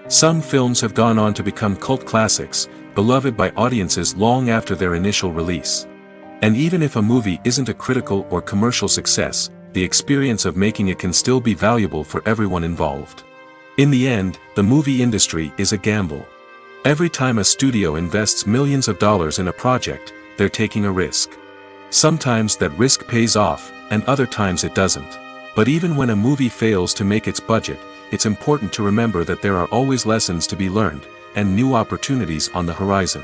Some films have gone on to become cult classics, beloved by audiences long after their initial release. And even if a movie isn't a critical or commercial success, the experience of making it can still be valuable for everyone involved. In the end, the movie industry is a gamble. Every time a studio invests millions of dollars in a project, they're taking a risk. Sometimes that risk pays off, and other times it doesn't. But even when a movie fails to make its budget, it's important to remember that there are always lessons to be learned, and new opportunities on the horizon.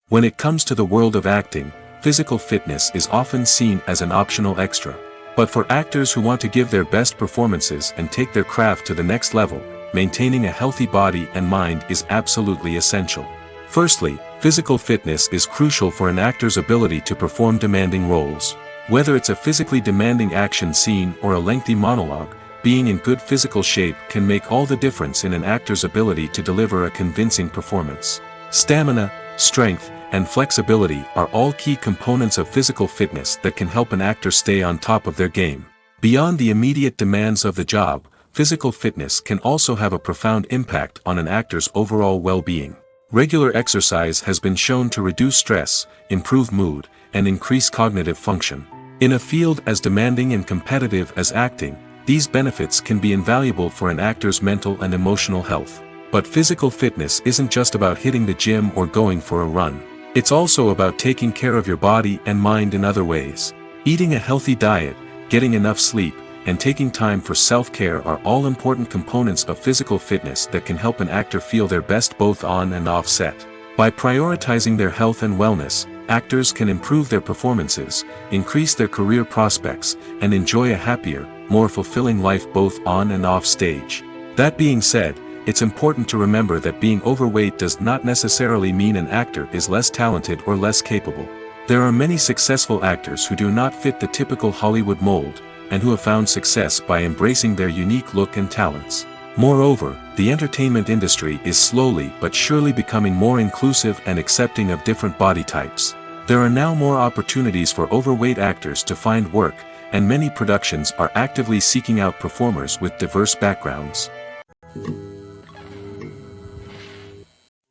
When it comes to the world of acting, physical fitness is often seen as an optional extra. But for actors who want to give their best performances and take their craft to the next level, maintaining a healthy body and mind is absolutely essential. Firstly, physical fitness is crucial for an actor's ability to perform demanding roles. Whether it's a physically demanding action scene or a lengthy monologue, being in good physical shape can make all the difference in an actor's ability to deliver a convincing performance. Stamina, strength, and flexibility are all key components of physical fitness that can help an actor stay on top of their game. Beyond the immediate demands of the job, physical fitness can also have a profound impact on an actor's overall well-being. Regular exercise has been shown to reduce stress, improve mood, and increase cognitive function. In a field as demanding and competitive as acting, these benefits can be invaluable for an actor's mental and emotional health. But physical fitness isn't just about hitting the gym or going for a run. It's also about taking care of your body and mind in other ways. Eating a healthy diet, getting enough sleep, and taking time for self-care are all important components of physical fitness that can help an actor feel their best both on and off set. By prioritizing their health and wellness, actors can improve their performances, increase their career prospects, and enjoy a happier, more fulfilling life both on and off stage. That being said, it's important to remember that being overweight does not necessarily mean an actor is less talented or less capable. There are many successful actors who do not fit the typical Hollywood mold, and who have found success by embracing their unique look and talents. Moreover, the entertainment industry is slowly but surely becoming more inclusive and accepting of different body types. There are now more opportunities for overweight actors to find work, and many productions are actively seeking out performers with diverse backgrounds.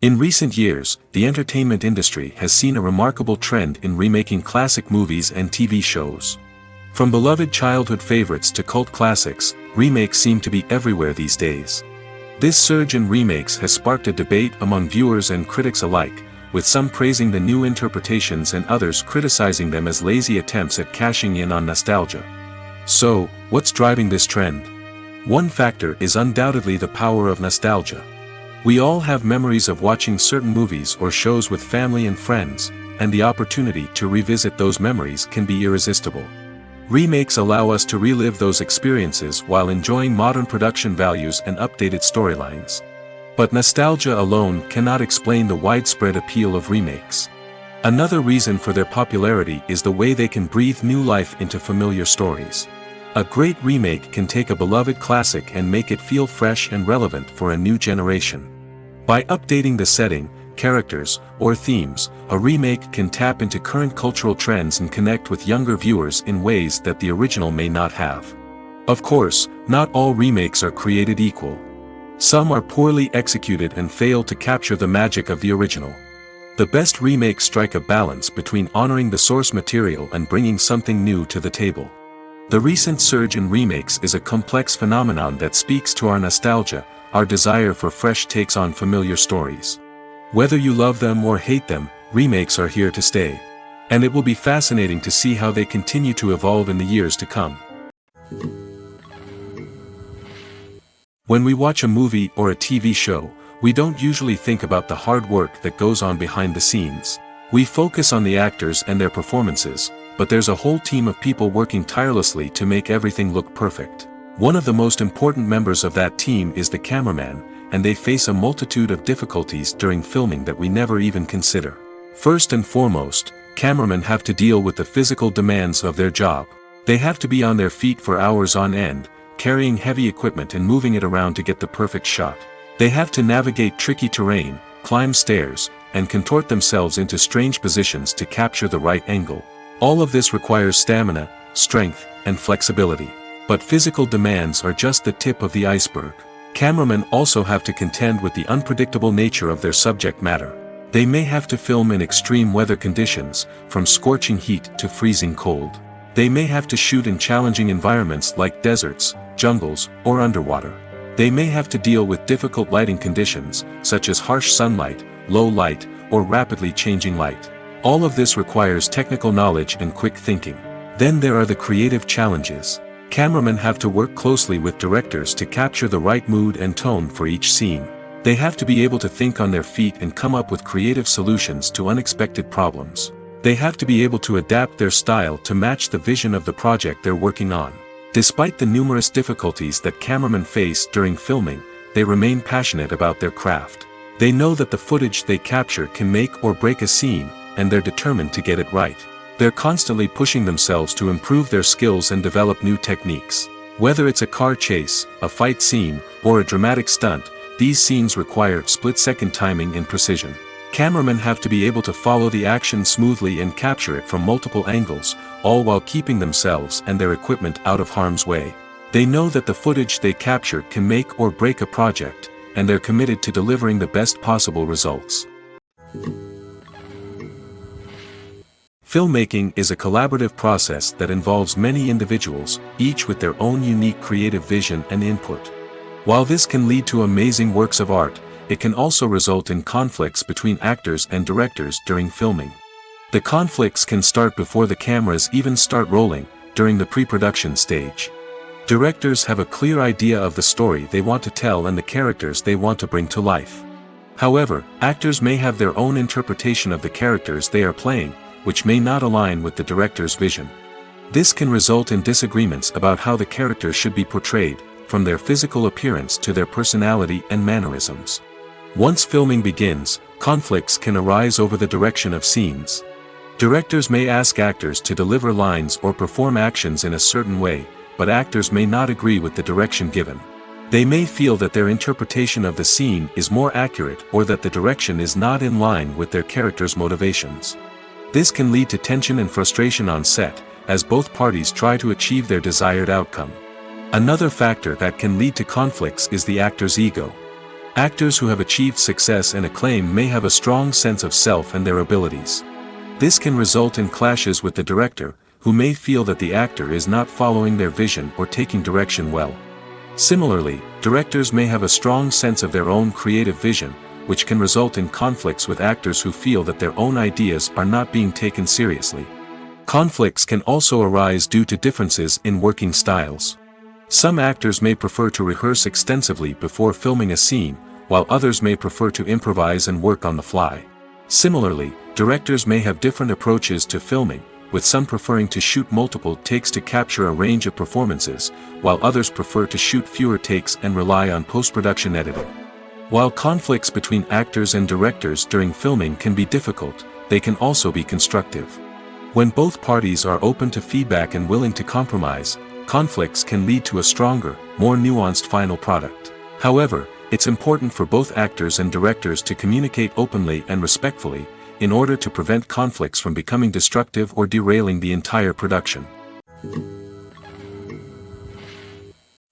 In recent years, the entertainment industry has seen a remarkable trend in remaking classic movies and TV shows. From beloved childhood favorites to cult classics, remakes seem to be everywhere these days. This surge in remakes has sparked a debate among viewers and critics alike, with some praising the new interpretations and others criticizing them as lazy attempts at cashing in on nostalgia. So, what's driving this trend? One factor is undoubtedly the power of nostalgia. We all have memories of watching certain movies or shows with family and friends, and the opportunity to revisit those memories can be irresistible. Remakes allow us to relive those experiences while enjoying modern production values and updated storylines. But nostalgia alone cannot explain the widespread appeal of remakes. Another reason for their popularity is the way they can breathe new life into familiar stories. A great remake can take a beloved classic and make it feel fresh and relevant for a new generation. By updating the setting, characters, or themes, a remake can tap into current cultural trends and connect with younger viewers in ways that the original may not have. Of course, not all remakes are created equal. Some are poorly executed and fail to capture the magic of the original. The best remakes strike a balance between honoring the source material and bringing something new to the table. The recent surge in remakes is a complex phenomenon that speaks to our nostalgia, our desire for fresh takes on familiar stories. Whether you love them or hate them, remakes are here to stay. And it will be fascinating to see how they continue to evolve in the years to come. When we watch a movie or a TV show, we don't usually think about the hard work that goes on behind the scenes. We focus on the actors and their performances, but there's a whole team of people working tirelessly to make everything look perfect. One of the most important members of that team is the cameraman, and they face a multitude of difficulties during filming that we never even consider. First and foremost, cameramen have to deal with the physical demands of their job. They have to be on their feet for hours on end, carrying heavy equipment and moving it around to get the perfect shot. They have to navigate tricky terrain, climb stairs, and contort themselves into strange positions to capture the right angle. All of this requires stamina, strength, and flexibility. But physical demands are just the tip of the iceberg. Cameramen also have to contend with the unpredictable nature of their subject matter. They may have to film in extreme weather conditions, from scorching heat to freezing cold. They may have to shoot in challenging environments like deserts, jungles, or underwater. They may have to deal with difficult lighting conditions, such as harsh sunlight, low light, or rapidly changing light. All of this requires technical knowledge and quick thinking. Then there are the creative challenges. Cameramen have to work closely with directors to capture the right mood and tone for each scene. They have to be able to think on their feet and come up with creative solutions to unexpected problems. They have to be able to adapt their style to match the vision of the project they're working on. Despite the numerous difficulties that cameramen face during filming, they remain passionate about their craft. They know that the footage they capture can make or break a scene, and they're determined to get it right. They're constantly pushing themselves to improve their skills and develop new techniques. Whether it's a car chase, a fight scene, or a dramatic stunt, these scenes require split-second timing and precision. Cameramen have to be able to follow the action smoothly and capture it from multiple angles, all while keeping themselves and their equipment out of harm's way. They know that the footage they capture can make or break a project, and they're committed to delivering the best possible results. Filmmaking is a collaborative process that involves many individuals, each with their own unique creative vision and input. While this can lead to amazing works of art, it can also result in conflicts between actors and directors during filming. The conflicts can start before the cameras even start rolling, during the pre-production stage. Directors have a clear idea of the story they want to tell and the characters they want to bring to life. However, actors may have their own interpretation of the characters they are playing, which may not align with the director's vision. This can result in disagreements about how the character should be portrayed, from their physical appearance to their personality and mannerisms. Once filming begins, conflicts can arise over the direction of scenes. Directors may ask actors to deliver lines or perform actions in a certain way, but actors may not agree with the direction given. They may feel that their interpretation of the scene is more accurate or that the direction is not in line with their character's motivations. This can lead to tension and frustration on set, as both parties try to achieve their desired outcome. Another factor that can lead to conflicts is the actor's ego. Actors who have achieved success and acclaim may have a strong sense of self and their abilities. This can result in clashes with the director, who may feel that the actor is not following their vision or taking direction well. Similarly, directors may have a strong sense of their own creative vision, which can result in conflicts with actors who feel that their own ideas are not being taken seriously. Conflicts can also arise due to differences in working styles. Some actors may prefer to rehearse extensively before filming a scene, while others may prefer to improvise and work on the fly. Similarly, directors may have different approaches to filming, with some preferring to shoot multiple takes to capture a range of performances, while others prefer to shoot fewer takes and rely on post-production editing. While conflicts between actors and directors during filming can be difficult, they can also be constructive. When both parties are open to feedback and willing to compromise, conflicts can lead to a stronger, more nuanced final product. However, it's important for both actors and directors to communicate openly and respectfully, in order to prevent conflicts from becoming destructive or derailing the entire production.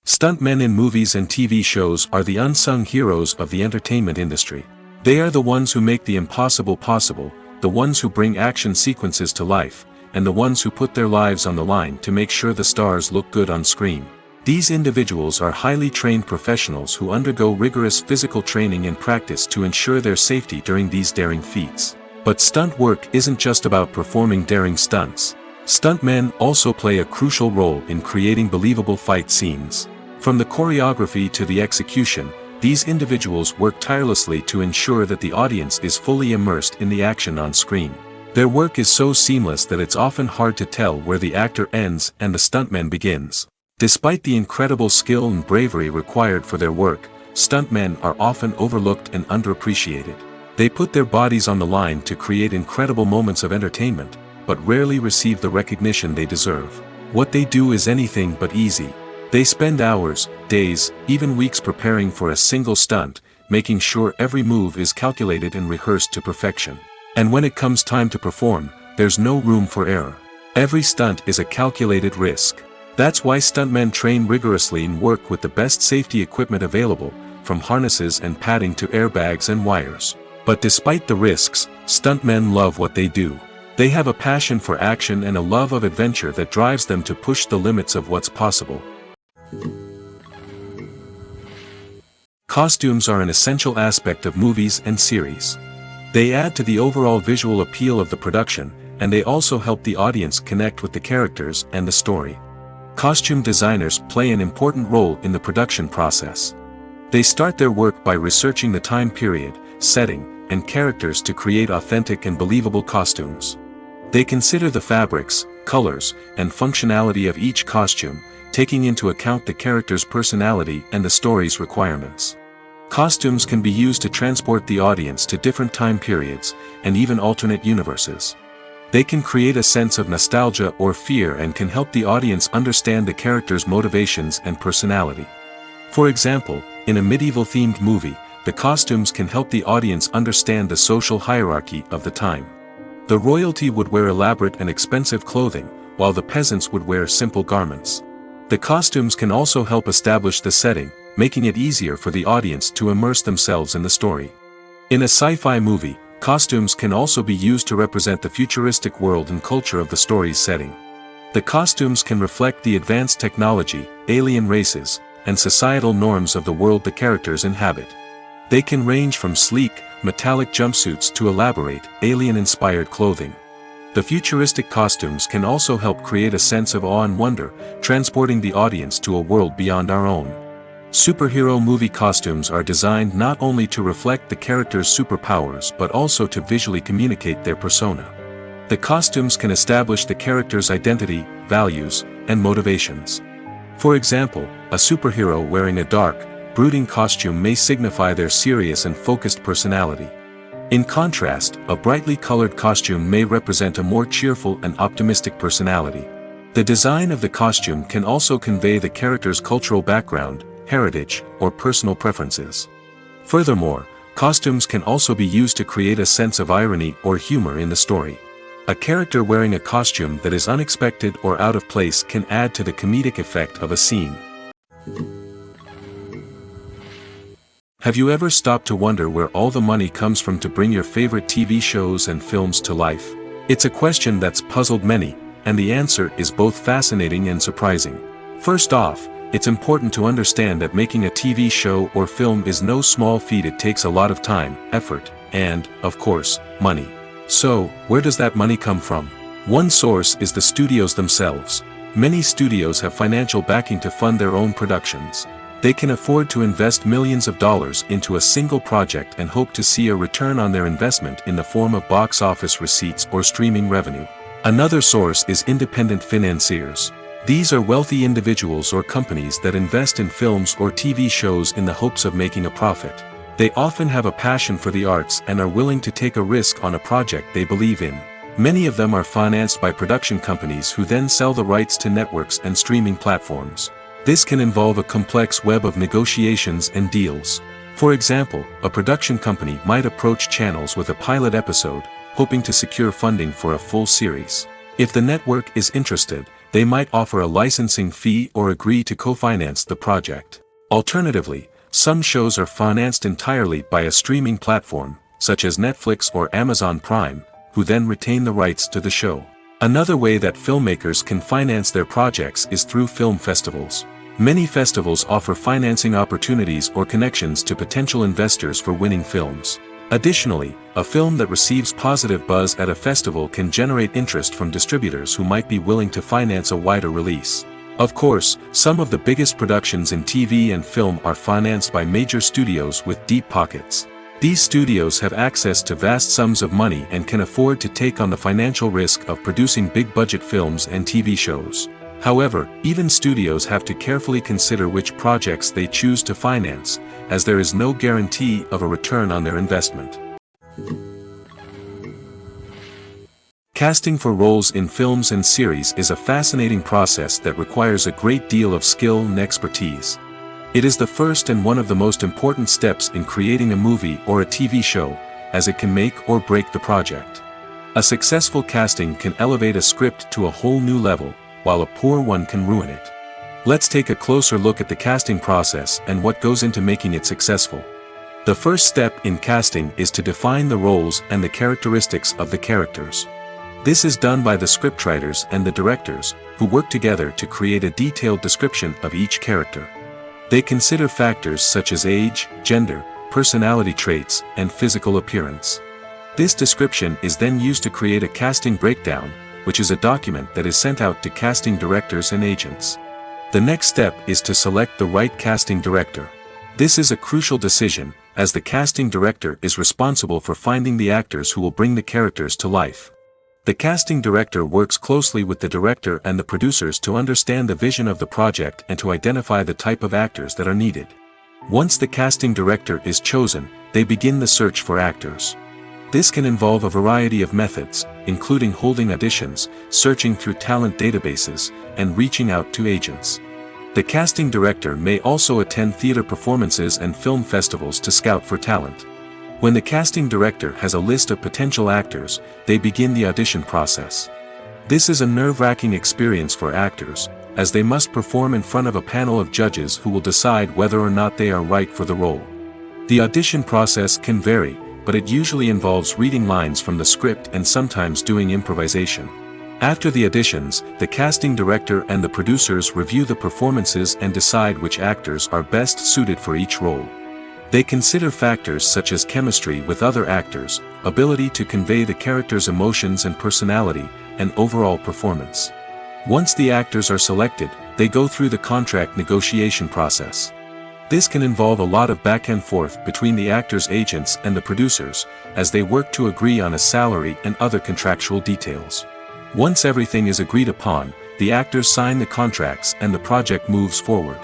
Stuntmen in movies and TV shows are the unsung heroes of the entertainment industry. They are the ones who make the impossible possible, the ones who bring action sequences to life, and the ones who put their lives on the line to make sure the stars look good on screen. These individuals are highly trained professionals who undergo rigorous physical training and practice to ensure their safety during these daring feats. But stunt work isn't just about performing daring stunts. Stuntmen also play a crucial role in creating believable fight scenes. From the choreography to the execution, these individuals work tirelessly to ensure that the audience is fully immersed in the action on screen. Their work is so seamless that it's often hard to tell where the actor ends and the stuntman begins. Despite the incredible skill and bravery required for their work, stuntmen are often overlooked and underappreciated. They put their bodies on the line to create incredible moments of entertainment, but rarely receive the recognition they deserve. What they do is anything but easy. They spend hours, days, even weeks preparing for a single stunt, making sure every move is calculated and rehearsed to perfection. And when it comes time to perform, there's no room for error. Every stunt is a calculated risk. That's why stuntmen train rigorously and work with the best safety equipment available, from harnesses and padding to airbags and wires. But despite the risks, stuntmen love what they do. They have a passion for action and a love of adventure that drives them to push the limits of what's possible. Costumes are an essential aspect of movies and series. They add to the overall visual appeal of the production, and they also help the audience connect with the characters and the story. Costume designers play an important role in the production process. They start their work by researching the time period, setting, and characters to create authentic and believable costumes. They consider the fabrics, colors, and functionality of each costume, taking into account the character's personality and the story's requirements. Costumes can be used to transport the audience to different time periods, and even alternate universes. They can create a sense of nostalgia or fear and can help the audience understand the character's motivations and personality. For example, in a medieval-themed movie, the costumes can help the audience understand the social hierarchy of the time. The royalty would wear elaborate and expensive clothing, while the peasants would wear simple garments. The costumes can also help establish the setting, making it easier for the audience to immerse themselves in the story. In a sci-fi movie, costumes can also be used to represent the futuristic world and culture of the story's setting. The costumes can reflect the advanced technology, alien races, and societal norms of the world the characters inhabit. They can range from sleek, metallic jumpsuits to elaborate, alien-inspired clothing. The futuristic costumes can also help create a sense of awe and wonder, transporting the audience to a world beyond our own. Superhero movie costumes are designed not only to reflect the character's superpowers but also to visually communicate their persona. The costumes can establish the character's identity, values, and motivations. For example, a superhero wearing a dark, brooding costume may signify their serious and focused personality. In contrast, a brightly colored costume may represent a more cheerful and optimistic personality. The design of the costume can also convey the character's cultural background, heritage, or personal preferences. Furthermore, costumes can also be used to create a sense of irony or humor in the story. A character wearing a costume that is unexpected or out of place can add to the comedic effect of a scene. Have you ever stopped to wonder where all the money comes from to bring your favorite TV shows and films to life? It's a question that's puzzled many, and the answer is both fascinating and surprising. First off, it's important to understand that making a TV show or film is no small feat. It takes a lot of time, effort, and, of course, money. So, where does that money come from? One source is the studios themselves. Many studios have financial backing to fund their own productions. They can afford to invest millions of dollars into a single project and hope to see a return on their investment in the form of box office receipts or streaming revenue. Another source is independent financiers. These are wealthy individuals or companies that invest in films or TV shows in the hopes of making a profit. They often have a passion for the arts and are willing to take a risk on a project they believe in. Many of them are financed by production companies who then sell the rights to networks and streaming platforms. This can involve a complex web of negotiations and deals. For example, a production company might approach channels with a pilot episode, hoping to secure funding for a full series. If the network is interested, they might offer a licensing fee or agree to co-finance the project. Alternatively, some shows are financed entirely by a streaming platform, such as Netflix or Amazon Prime, who then retain the rights to the show. Another way that filmmakers can finance their projects is through film festivals. Many festivals offer financing opportunities or connections to potential investors for winning films. Additionally, a film that receives positive buzz at a festival can generate interest from distributors who might be willing to finance a wider release. Of course, some of the biggest productions in TV and film are financed by major studios with deep pockets. These studios have access to vast sums of money and can afford to take on the financial risk of producing big-budget films and TV shows. However, even studios have to carefully consider which projects they choose to finance, as there is no guarantee of a return on their investment. Casting for roles in films and series is a fascinating process that requires a great deal of skill and expertise. It is the first and one of the most important steps in creating a movie or a TV show, as it can make or break the project. A successful casting can elevate a script to a whole new level, while a poor one can ruin it. Let's take a closer look at the casting process and what goes into making it successful. The first step in casting is to define the roles and the characteristics of the characters. This is done by the scriptwriters and the directors, who work together to create a detailed description of each character. They consider factors such as age, gender, personality traits, and physical appearance. This description is then used to create a casting breakdown, which is a document that is sent out to casting directors and agents. The next step is to select the right casting director. This is a crucial decision, as the casting director is responsible for finding the actors who will bring the characters to life. The casting director works closely with the director and the producers to understand the vision of the project and to identify the type of actors that are needed. Once the casting director is chosen, they begin the search for actors. This can involve a variety of methods, including holding auditions, searching through talent databases, and reaching out to agents. The casting director may also attend theater performances and film festivals to scout for talent. When the casting director has a list of potential actors, they begin the audition process. This is a nerve-wracking experience for actors, as they must perform in front of a panel of judges who will decide whether or not they are right for the role. The audition process can vary, but it usually involves reading lines from the script and sometimes doing improvisation. After the auditions, the casting director and the producers review the performances and decide which actors are best suited for each role. They consider factors such as chemistry with other actors, ability to convey the character's emotions and personality, and overall performance. Once the actors are selected, they go through the contract negotiation process. This can involve a lot of back and forth between the actors' agents and the producers, as they work to agree on a salary and other contractual details. Once everything is agreed upon, the actors sign the contracts and the project moves forward.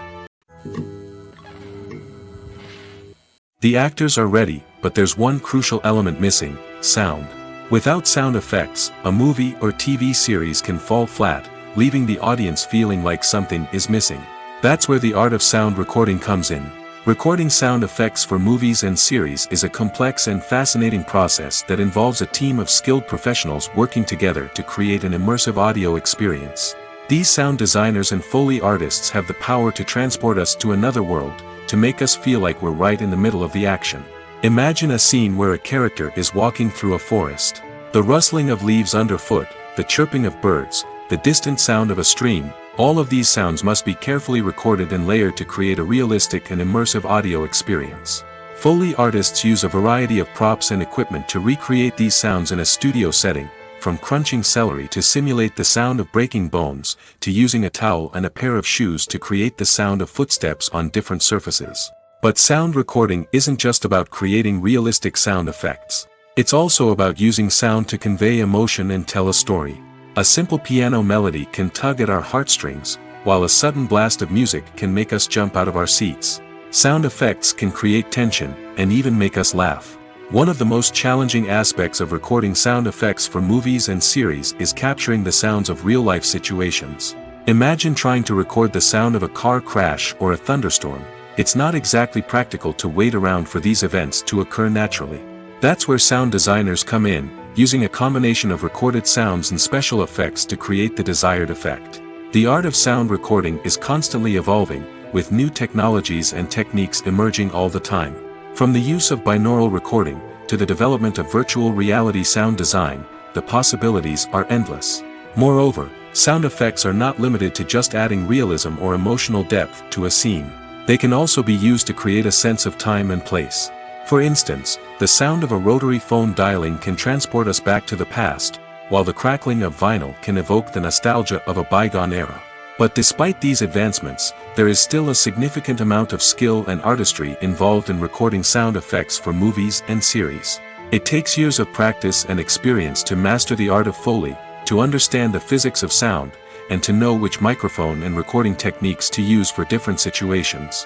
The actors are ready, but there's one crucial element missing: sound. Without sound effects, a movie or TV series can fall flat, leaving the audience feeling like something is missing. That's where the art of sound recording comes in. Recording sound effects for movies and series is a complex and fascinating process that involves a team of skilled professionals working together to create an immersive audio experience. These sound designers and Foley artists have the power to transport us to another world, to make us feel like we're right in the middle of the action. Imagine a scene where a character is walking through a forest. The rustling of leaves underfoot, the chirping of birds, the distant sound of a stream, all of these sounds must be carefully recorded and layered to create a realistic and immersive audio experience. Foley artists use a variety of props and equipment to recreate these sounds in a studio setting, from crunching celery to simulate the sound of breaking bones, to using a towel and a pair of shoes to create the sound of footsteps on different surfaces. But sound recording isn't just about creating realistic sound effects. It's also about using sound to convey emotion and tell a story. A simple piano melody can tug at our heartstrings, while a sudden blast of music can make us jump out of our seats. Sound effects can create tension, and even make us laugh. One of the most challenging aspects of recording sound effects for movies and series is capturing the sounds of real-life situations. Imagine trying to record the sound of a car crash or a thunderstorm. It's not exactly practical to wait around for these events to occur naturally. That's where sound designers come in, using a combination of recorded sounds and special effects to create the desired effect. The art of sound recording is constantly evolving, with new technologies and techniques emerging all the time. From the use of binaural recording, to the development of virtual reality sound design, the possibilities are endless. Moreover, sound effects are not limited to just adding realism or emotional depth to a scene. They can also be used to create a sense of time and place. For instance, the sound of a rotary phone dialing can transport us back to the past, while the crackling of vinyl can evoke the nostalgia of a bygone era. But despite these advancements, there is still a significant amount of skill and artistry involved in recording sound effects for movies and series. It takes years of practice and experience to master the art of Foley, to understand the physics of sound, and to know which microphone and recording techniques to use for different situations.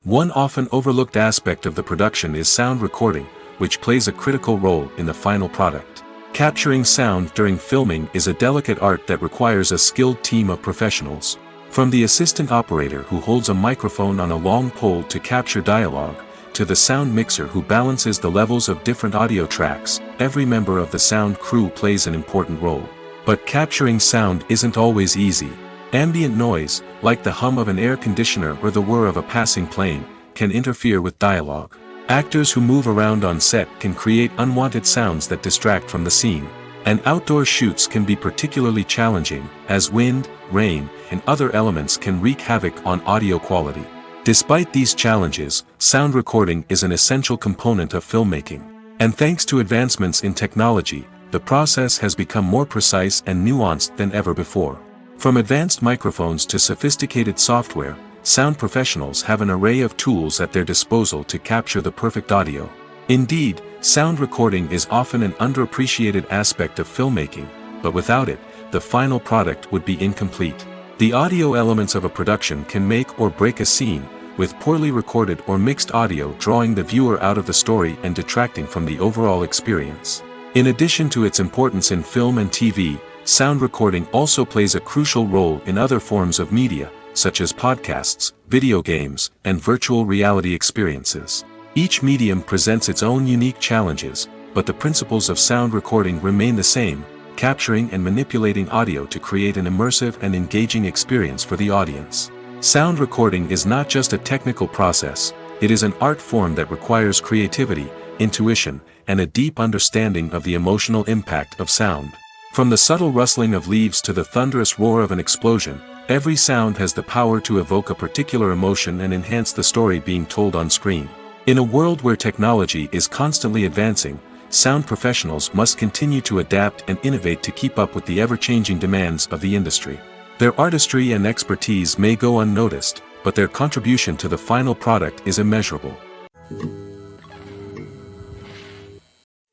One often overlooked aspect of the production is sound recording, which plays a critical role in the final product. Capturing sound during filming is a delicate art that requires a skilled team of professionals. From the assistant operator who holds a microphone on a long pole to capture dialogue, to the sound mixer who balances the levels of different audio tracks, every member of the sound crew plays an important role. But capturing sound isn't always easy. Ambient noise, like the hum of an air conditioner or the whir of a passing plane, can interfere with dialogue. Actors who move around on set can create unwanted sounds that distract from the scene. And outdoor shoots can be particularly challenging, as wind, rain, and other elements can wreak havoc on audio quality. Despite these challenges, sound recording is an essential component of filmmaking. And thanks to advancements in technology, the process has become more precise and nuanced than ever before. From advanced microphones to sophisticated software, sound professionals have an array of tools at their disposal to capture the perfect audio. Indeed, sound recording is often an underappreciated aspect of filmmaking, but without it, the final product would be incomplete. The audio elements of a production can make or break a scene, with poorly recorded or mixed audio drawing the viewer out of the story and detracting from the overall experience. In addition to its importance in film and TV, sound recording also plays a crucial role in other forms of media, such as podcasts, video games, and virtual reality experiences. Each medium presents its own unique challenges, but the principles of sound recording remain the same: capturing and manipulating audio to create an immersive and engaging experience for the audience. Sound recording is not just a technical process, it is an art form that requires creativity, intuition, and a deep understanding of the emotional impact of sound. From the subtle rustling of leaves to the thunderous roar of an explosion, every sound has the power to evoke a particular emotion and enhance the story being told on screen. In a world where technology is constantly advancing, sound professionals must continue to adapt and innovate to keep up with the ever-changing demands of the industry. Their artistry and expertise may go unnoticed, but their contribution to the final product is immeasurable.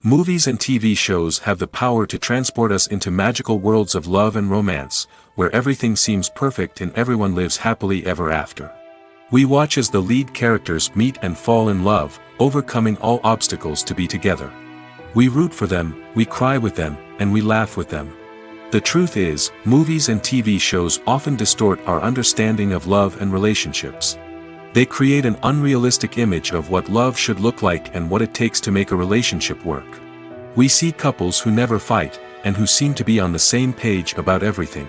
Movies and TV shows have the power to transport us into magical worlds of love and romance, where everything seems perfect and everyone lives happily ever after. We watch as the lead characters meet and fall in love, overcoming all obstacles to be together. We root for them, we cry with them, and we laugh with them. The truth is, movies and TV shows often distort our understanding of love and relationships. They create an unrealistic image of what love should look like and what it takes to make a relationship work. We see couples who never fight, and who seem to be on the same page about everything.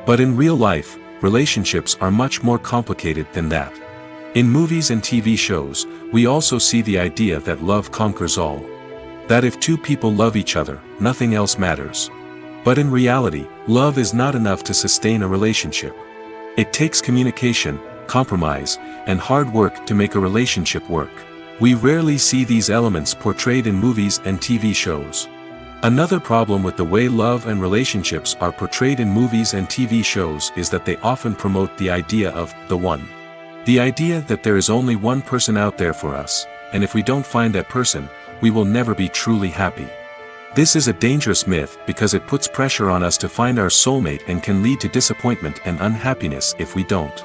But in real life, relationships are much more complicated than that. In movies and TV shows, we also see the idea that love conquers all. That if two people love each other, nothing else matters. But in reality, love is not enough to sustain a relationship. It takes communication, compromise, and hard work to make a relationship work. We rarely see these elements portrayed in movies and TV shows. Another problem with the way love and relationships are portrayed in movies and TV shows is that they often promote the idea of the one. The idea that there is only one person out there for us, and if we don't find that person, we will never be truly happy. This is a dangerous myth because it puts pressure on us to find our soulmate and can lead to disappointment and unhappiness if we don't.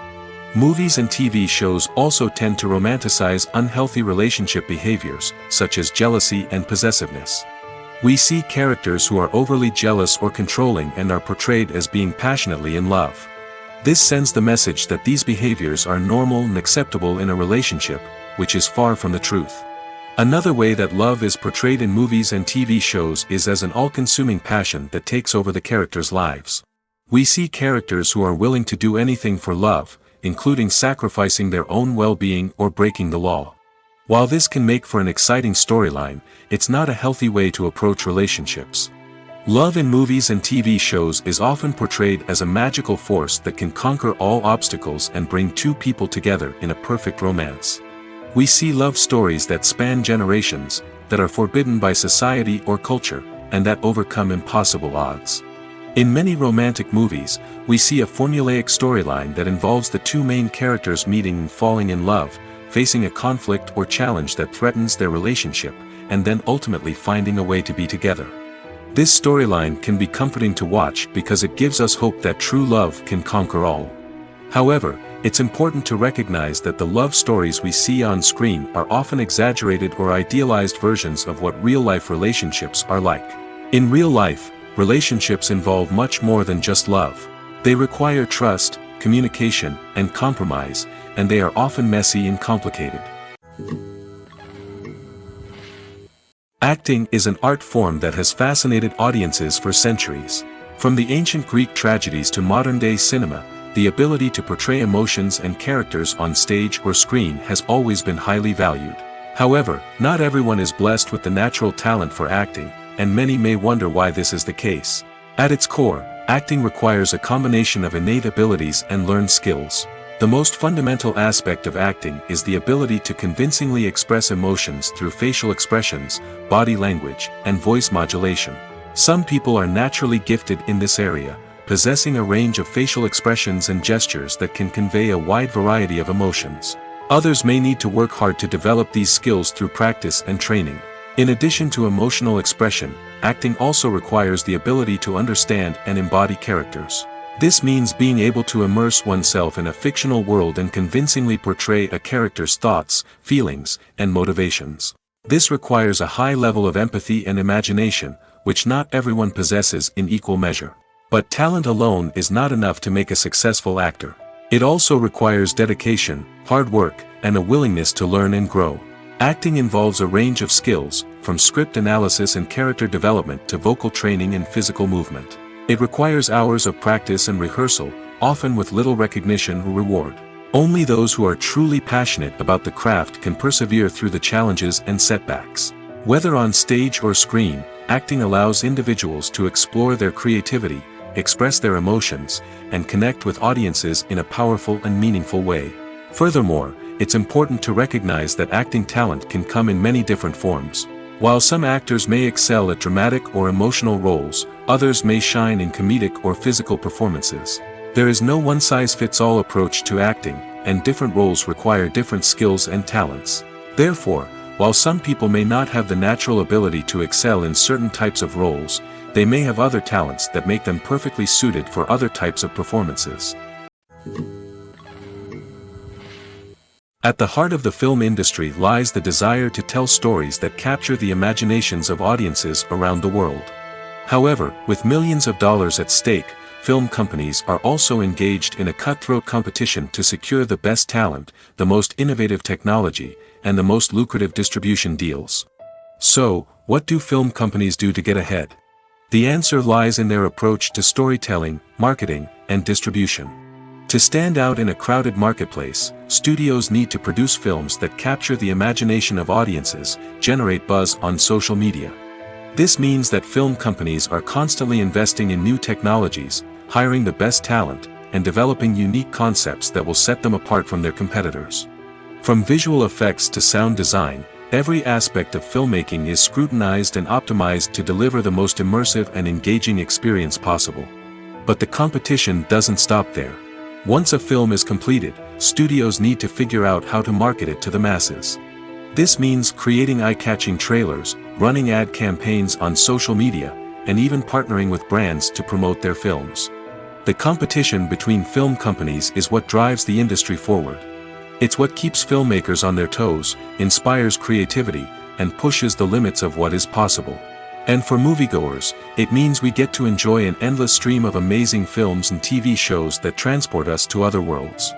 Movies and TV shows also tend to romanticize unhealthy relationship behaviors, such as jealousy and possessiveness. We see characters who are overly jealous or controlling and are portrayed as being passionately in love. This sends the message that these behaviors are normal and acceptable in a relationship, which is far from the truth. Another way that love is portrayed in movies and TV shows is as an all-consuming passion that takes over the characters' lives. We see characters who are willing to do anything for love, including sacrificing their own well-being or breaking the law. While this can make for an exciting storyline, it's not a healthy way to approach relationships. Love in movies and TV shows is often portrayed as a magical force that can conquer all obstacles and bring two people together in a perfect romance. We see love stories that span generations, that are forbidden by society or culture, and that overcome impossible odds. In many romantic movies, we see a formulaic storyline that involves the two main characters meeting and falling in love, facing a conflict or challenge that threatens their relationship, and then ultimately finding a way to be together. This storyline can be comforting to watch because it gives us hope that true love can conquer all. However, it's important to recognize that the love stories we see on screen are often exaggerated or idealized versions of what real-life relationships are like. In real life, relationships involve much more than just love. They require trust, communication, and compromise, and they are often messy and complicated. Acting is an art form that has fascinated audiences for centuries. From the ancient Greek tragedies to modern-day cinema, the ability to portray emotions and characters on stage or screen has always been highly valued. However, not everyone is blessed with the natural talent for acting, and many may wonder why this is the case. At its core, acting requires a combination of innate abilities and learned skills. The most fundamental aspect of acting is the ability to convincingly express emotions through facial expressions, body language, and voice modulation. Some people are naturally gifted in this area, possessing a range of facial expressions and gestures that can convey a wide variety of emotions. Others may need to work hard to develop these skills through practice and training. In addition to emotional expression, acting also requires the ability to understand and embody characters. This means being able to immerse oneself in a fictional world and convincingly portray a character's thoughts, feelings, and motivations. This requires a high level of empathy and imagination, which not everyone possesses in equal measure. But talent alone is not enough to make a successful actor. It also requires dedication, hard work, and a willingness to learn and grow. Acting involves a range of skills, from script analysis and character development to vocal training and physical movement. It requires hours of practice and rehearsal, often with little recognition or reward. Only those who are truly passionate about the craft can persevere through the challenges and setbacks. Whether on stage or screen, acting allows individuals to explore their creativity, express their emotions, and connect with audiences in a powerful and meaningful way. Furthermore, it's important to recognize that acting talent can come in many different forms. While some actors may excel at dramatic or emotional roles, others may shine in comedic or physical performances. There is no one-size-fits-all approach to acting, and different roles require different skills and talents. Therefore, while some people may not have the natural ability to excel in certain types of roles, they may have other talents that make them perfectly suited for other types of performances. At the heart of the film industry lies the desire to tell stories that capture the imaginations of audiences around the world. However, with millions of dollars at stake, film companies are also engaged in a cutthroat competition to secure the best talent, the most innovative technology, and the most lucrative distribution deals. So, what do film companies do to get ahead? The answer lies in their approach to storytelling, marketing, and distribution. To stand out in a crowded marketplace, studios need to produce films that capture the imagination of audiences, generate buzz on social media. This means that film companies are constantly investing in new technologies, hiring the best talent, and developing unique concepts that will set them apart from their competitors. From visual effects to sound design, every aspect of filmmaking is scrutinized and optimized to deliver the most immersive and engaging experience possible. But the competition doesn't stop there. Once a film is completed, studios need to figure out how to market it to the masses. This means creating eye-catching trailers, running ad campaigns on social media, and even partnering with brands to promote their films. The competition between film companies is what drives the industry forward. It's what keeps filmmakers on their toes, inspires creativity, and pushes the limits of what is possible. And for moviegoers, it means we get to enjoy an endless stream of amazing films and TV shows that transport us to other worlds.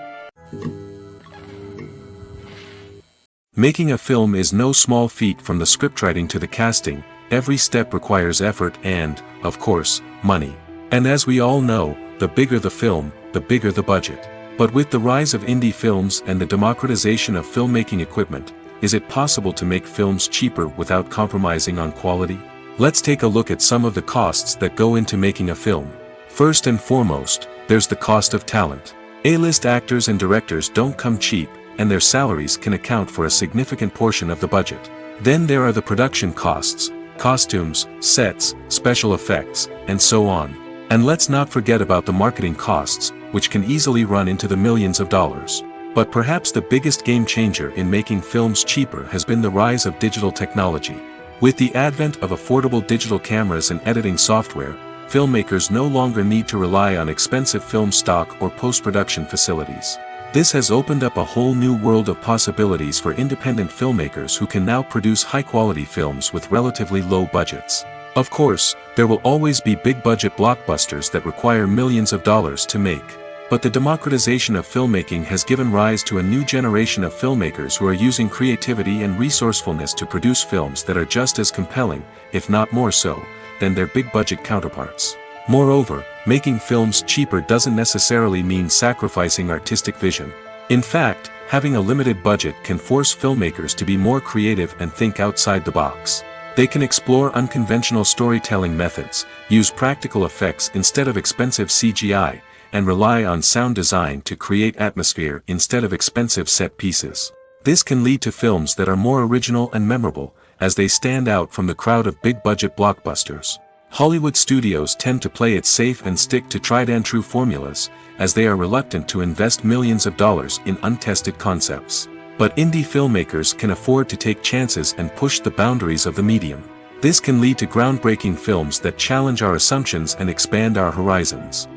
Making a film is no small feat. From the scriptwriting to the casting, every step requires effort and, of course, money. And as we all know, the bigger the film, the bigger the budget. But with the rise of indie films and the democratization of filmmaking equipment, is it possible to make films cheaper without compromising on quality? Let's take a look at some of the costs that go into making a film. First and foremost, there's the cost of talent. A-list actors and directors don't come cheap, and their salaries can account for a significant portion of the budget. Then there are the production costs, costumes, sets, special effects, and so on. And let's not forget about the marketing costs, which can easily run into the millions of dollars. But perhaps the biggest game changer in making films cheaper has been the rise of digital technology. With the advent of affordable digital cameras and editing software, filmmakers no longer need to rely on expensive film stock or post-production facilities. This has opened up a whole new world of possibilities for independent filmmakers who can now produce high-quality films with relatively low budgets. Of course, there will always be big-budget blockbusters that require millions of dollars to make. But the democratization of filmmaking has given rise to a new generation of filmmakers who are using creativity and resourcefulness to produce films that are just as compelling, if not more so, than their big-budget counterparts. Moreover, making films cheaper doesn't necessarily mean sacrificing artistic vision. In fact, having a limited budget can force filmmakers to be more creative and think outside the box. They can explore unconventional storytelling methods, use practical effects instead of expensive CGI, and rely on sound design to create atmosphere instead of expensive set pieces. This can lead to films that are more original and memorable, as they stand out from the crowd of big-budget blockbusters. Hollywood studios tend to play it safe and stick to tried-and-true formulas, as they are reluctant to invest millions of dollars in untested concepts. But indie filmmakers can afford to take chances and push the boundaries of the medium. This can lead to groundbreaking films that challenge our assumptions and expand our horizons.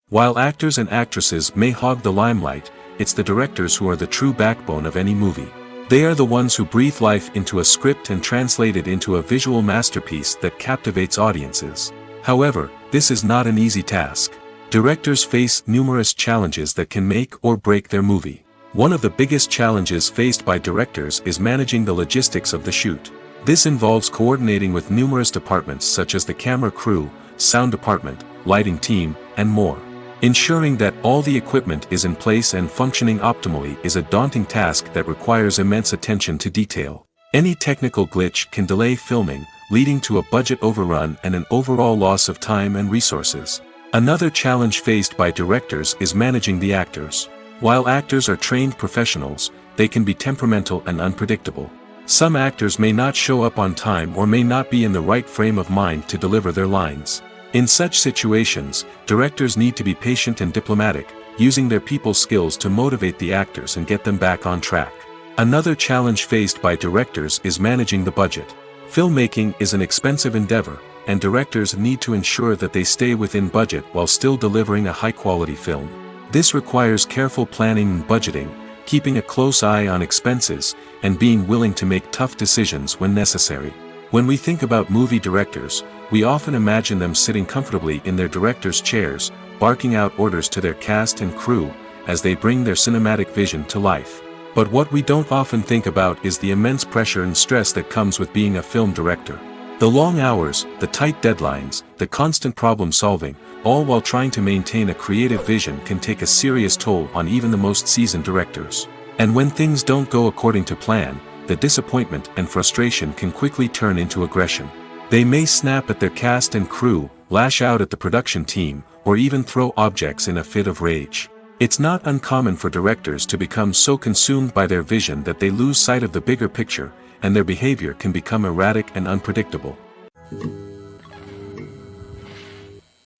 While actors and actresses may hog the limelight, it's the directors who are the true backbone of any movie. They are the ones who breathe life into a script and translate it into a visual masterpiece that captivates audiences. However, this is not an easy task. Directors face numerous challenges that can make or break their movie. One of the biggest challenges faced by directors is managing the logistics of the shoot. This involves coordinating with numerous departments such as the camera crew, sound department, lighting team, and more. Ensuring that all the equipment is in place and functioning optimally is a daunting task that requires immense attention to detail. Any technical glitch can delay filming, leading to a budget overrun and an overall loss of time and resources. Another challenge faced by directors is managing the actors. While actors are trained professionals, they can be temperamental and unpredictable. Some actors may not show up on time or may not be in the right frame of mind to deliver their lines. In such situations, directors need to be patient and diplomatic, using their people skills to motivate the actors and get them back on track. Another challenge faced by directors is managing the budget. Filmmaking is an expensive endeavor, and directors need to ensure that they stay within budget while still delivering a high-quality film. This requires careful planning and budgeting, keeping a close eye on expenses, and being willing to make tough decisions when necessary. When we think about movie directors, we often imagine them sitting comfortably in their director's chairs, barking out orders to their cast and crew, as they bring their cinematic vision to life. But what we don't often think about is the immense pressure and stress that comes with being a film director. The long hours, the tight deadlines, the constant problem solving, all while trying to maintain a creative vision can take a serious toll on even the most seasoned directors. And when things don't go according to plan, the disappointment and frustration can quickly turn into aggression. They may snap at their cast and crew, lash out at the production team, or even throw objects in a fit of rage. It's not uncommon for directors to become so consumed by their vision that they lose sight of the bigger picture, and their behavior can become erratic and unpredictable.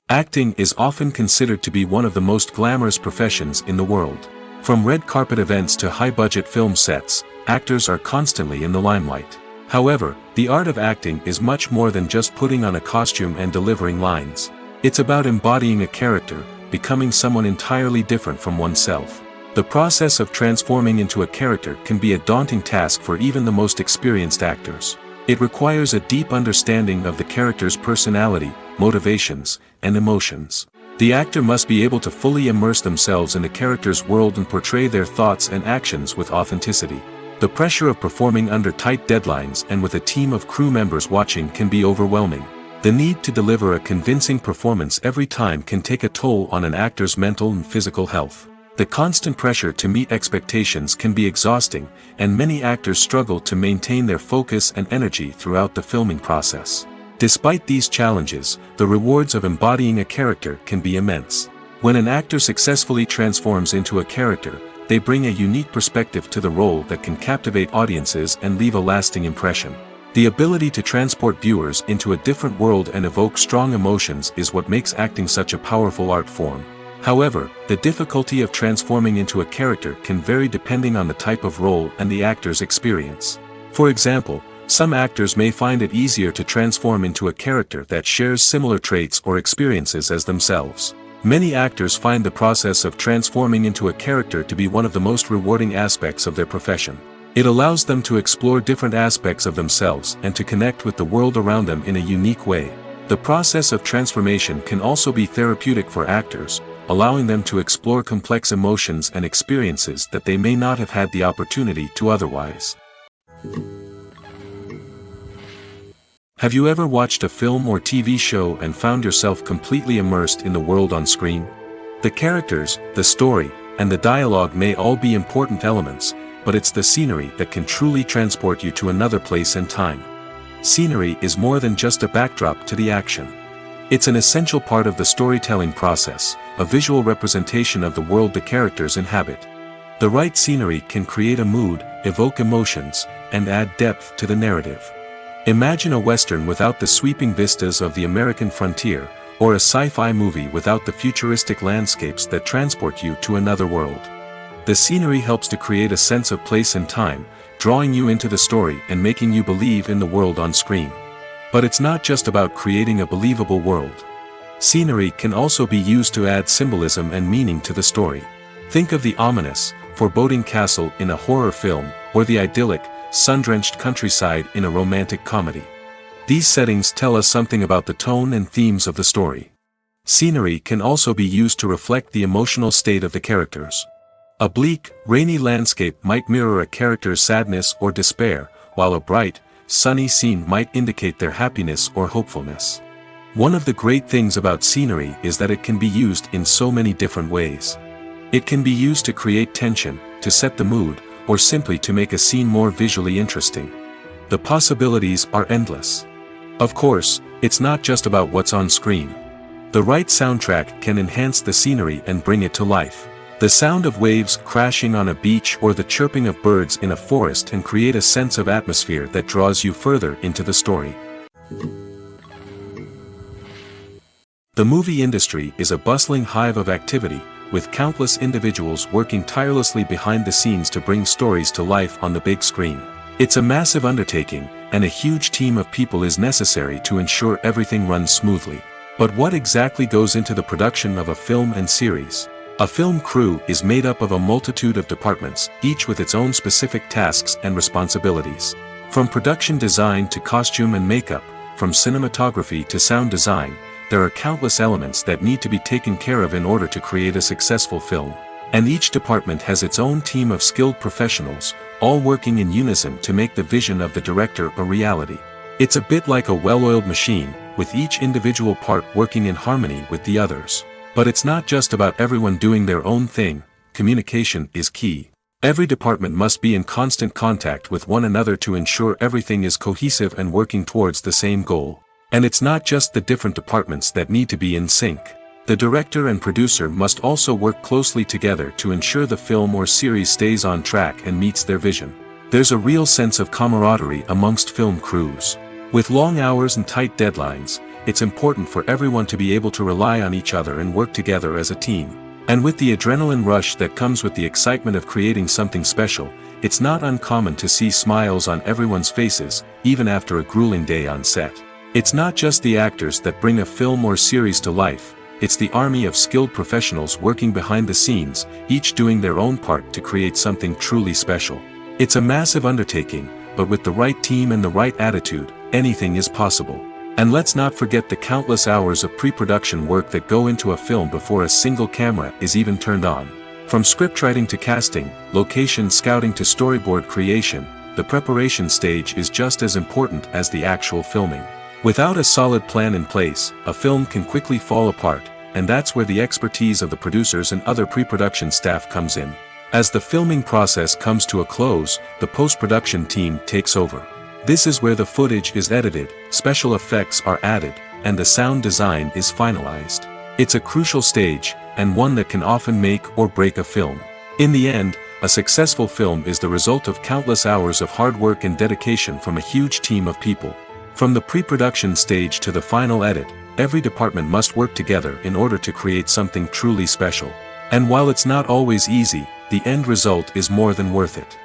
Acting is often considered to be one of the most glamorous professions in the world. From red carpet events to high-budget film sets, actors are constantly in the limelight. However, the art of acting is much more than just putting on a costume and delivering lines. It's about embodying a character, becoming someone entirely different from oneself. The process of transforming into a character can be a daunting task for even the most experienced actors. It requires a deep understanding of the character's personality, motivations, and emotions. The actor must be able to fully immerse themselves in the character's world and portray their thoughts and actions with authenticity. The pressure of performing under tight deadlines and with a team of crew members watching can be overwhelming. The need to deliver a convincing performance every time can take a toll on an actor's mental and physical health. The constant pressure to meet expectations can be exhausting, and many actors struggle to maintain their focus and energy throughout the filming process. Despite these challenges, the rewards of embodying a character can be immense. When an actor successfully transforms into a character, they bring a unique perspective to the role that can captivate audiences and leave a lasting impression. The ability to transport viewers into a different world and evoke strong emotions is what makes acting such a powerful art form. However, the difficulty of transforming into a character can vary depending on the type of role and the actor's experience. For example, some actors may find it easier to transform into a character that shares similar traits or experiences as themselves. Many actors find the process of transforming into a character to be one of the most rewarding aspects of their profession. It allows them to explore different aspects of themselves and to connect with the world around them in a unique way. The process of transformation can also be therapeutic for actors, allowing them to explore complex emotions and experiences that they may not have had the opportunity to otherwise. Have you ever watched a film or TV show and found yourself completely immersed in the world on screen? The characters, the story, and the dialogue may all be important elements, but it's the scenery that can truly transport you to another place and time. Scenery is more than just a backdrop to the action. It's an essential part of the storytelling process, a visual representation of the world the characters inhabit. The right scenery can create a mood, evoke emotions, and add depth to the narrative. Imagine a Western without the sweeping vistas of the American frontier, or a sci-fi movie without the futuristic landscapes that transport you to another world. The scenery helps to create a sense of place and time, drawing you into the story and making you believe in the world on screen. But it's not just about creating a believable world. Scenery can also be used to add symbolism and meaning to the story. Think of the ominous, foreboding castle in a horror film, or the idyllic, sun-drenched countryside in a romantic comedy. These settings tell us something about the tone and themes of the story. Scenery can also be used to reflect the emotional state of the characters. A bleak, rainy landscape might mirror a character's sadness or despair, while a bright, sunny scene might indicate their happiness or hopefulness. One of the great things about scenery is that it can be used in so many different ways. It can be used to create tension, to set the mood, or simply to make a scene more visually interesting. The possibilities are endless. Of course, it's not just about what's on screen. The right soundtrack can enhance the scenery and bring it to life. The sound of waves crashing on a beach or the chirping of birds in a forest can create a sense of atmosphere that draws you further into the story. The movie industry is a bustling hive of activity, with countless individuals working tirelessly behind the scenes to bring stories to life on the big screen. It's a massive undertaking, and a huge team of people is necessary to ensure everything runs smoothly. But what exactly goes into the production of a film and series? A film crew is made up of a multitude of departments, each with its own specific tasks and responsibilities. From production design to costume and makeup, from cinematography to sound design, there are countless elements that need to be taken care of in order to create a successful film. And each department has its own team of skilled professionals, all working in unison to make the vision of the director a reality. It's a bit like a well-oiled machine, with each individual part working in harmony with the others. But it's not just about everyone doing their own thing. Communication is key. Every department must be in constant contact with one another to ensure everything is cohesive and working towards the same goal. And it's not just the different departments that need to be in sync. The director and producer must also work closely together to ensure the film or series stays on track and meets their vision. There's a real sense of camaraderie amongst film crews. With long hours and tight deadlines, it's important for everyone to be able to rely on each other and work together as a team. And with the adrenaline rush that comes with the excitement of creating something special, it's not uncommon to see smiles on everyone's faces, even after a grueling day on set. It's not just the actors that bring a film or series to life, it's the army of skilled professionals working behind the scenes, each doing their own part to create something truly special. It's a massive undertaking, but with the right team and the right attitude, anything is possible. And let's not forget the countless hours of pre-production work that go into a film before a single camera is even turned on. From scriptwriting to casting, location scouting to storyboard creation, the preparation stage is just as important as the actual filming. Without a solid plan in place, a film can quickly fall apart, and that's where the expertise of the producers and other pre-production staff comes in. As the filming process comes to a close, the post-production team takes over. This is where the footage is edited, special effects are added, and the sound design is finalized. It's a crucial stage, and one that can often make or break a film. In the end, a successful film is the result of countless hours of hard work and dedication from a huge team of people. From the pre-production stage to the final edit, every department must work together in order to create something truly special. And while it's not always easy, the end result is more than worth it.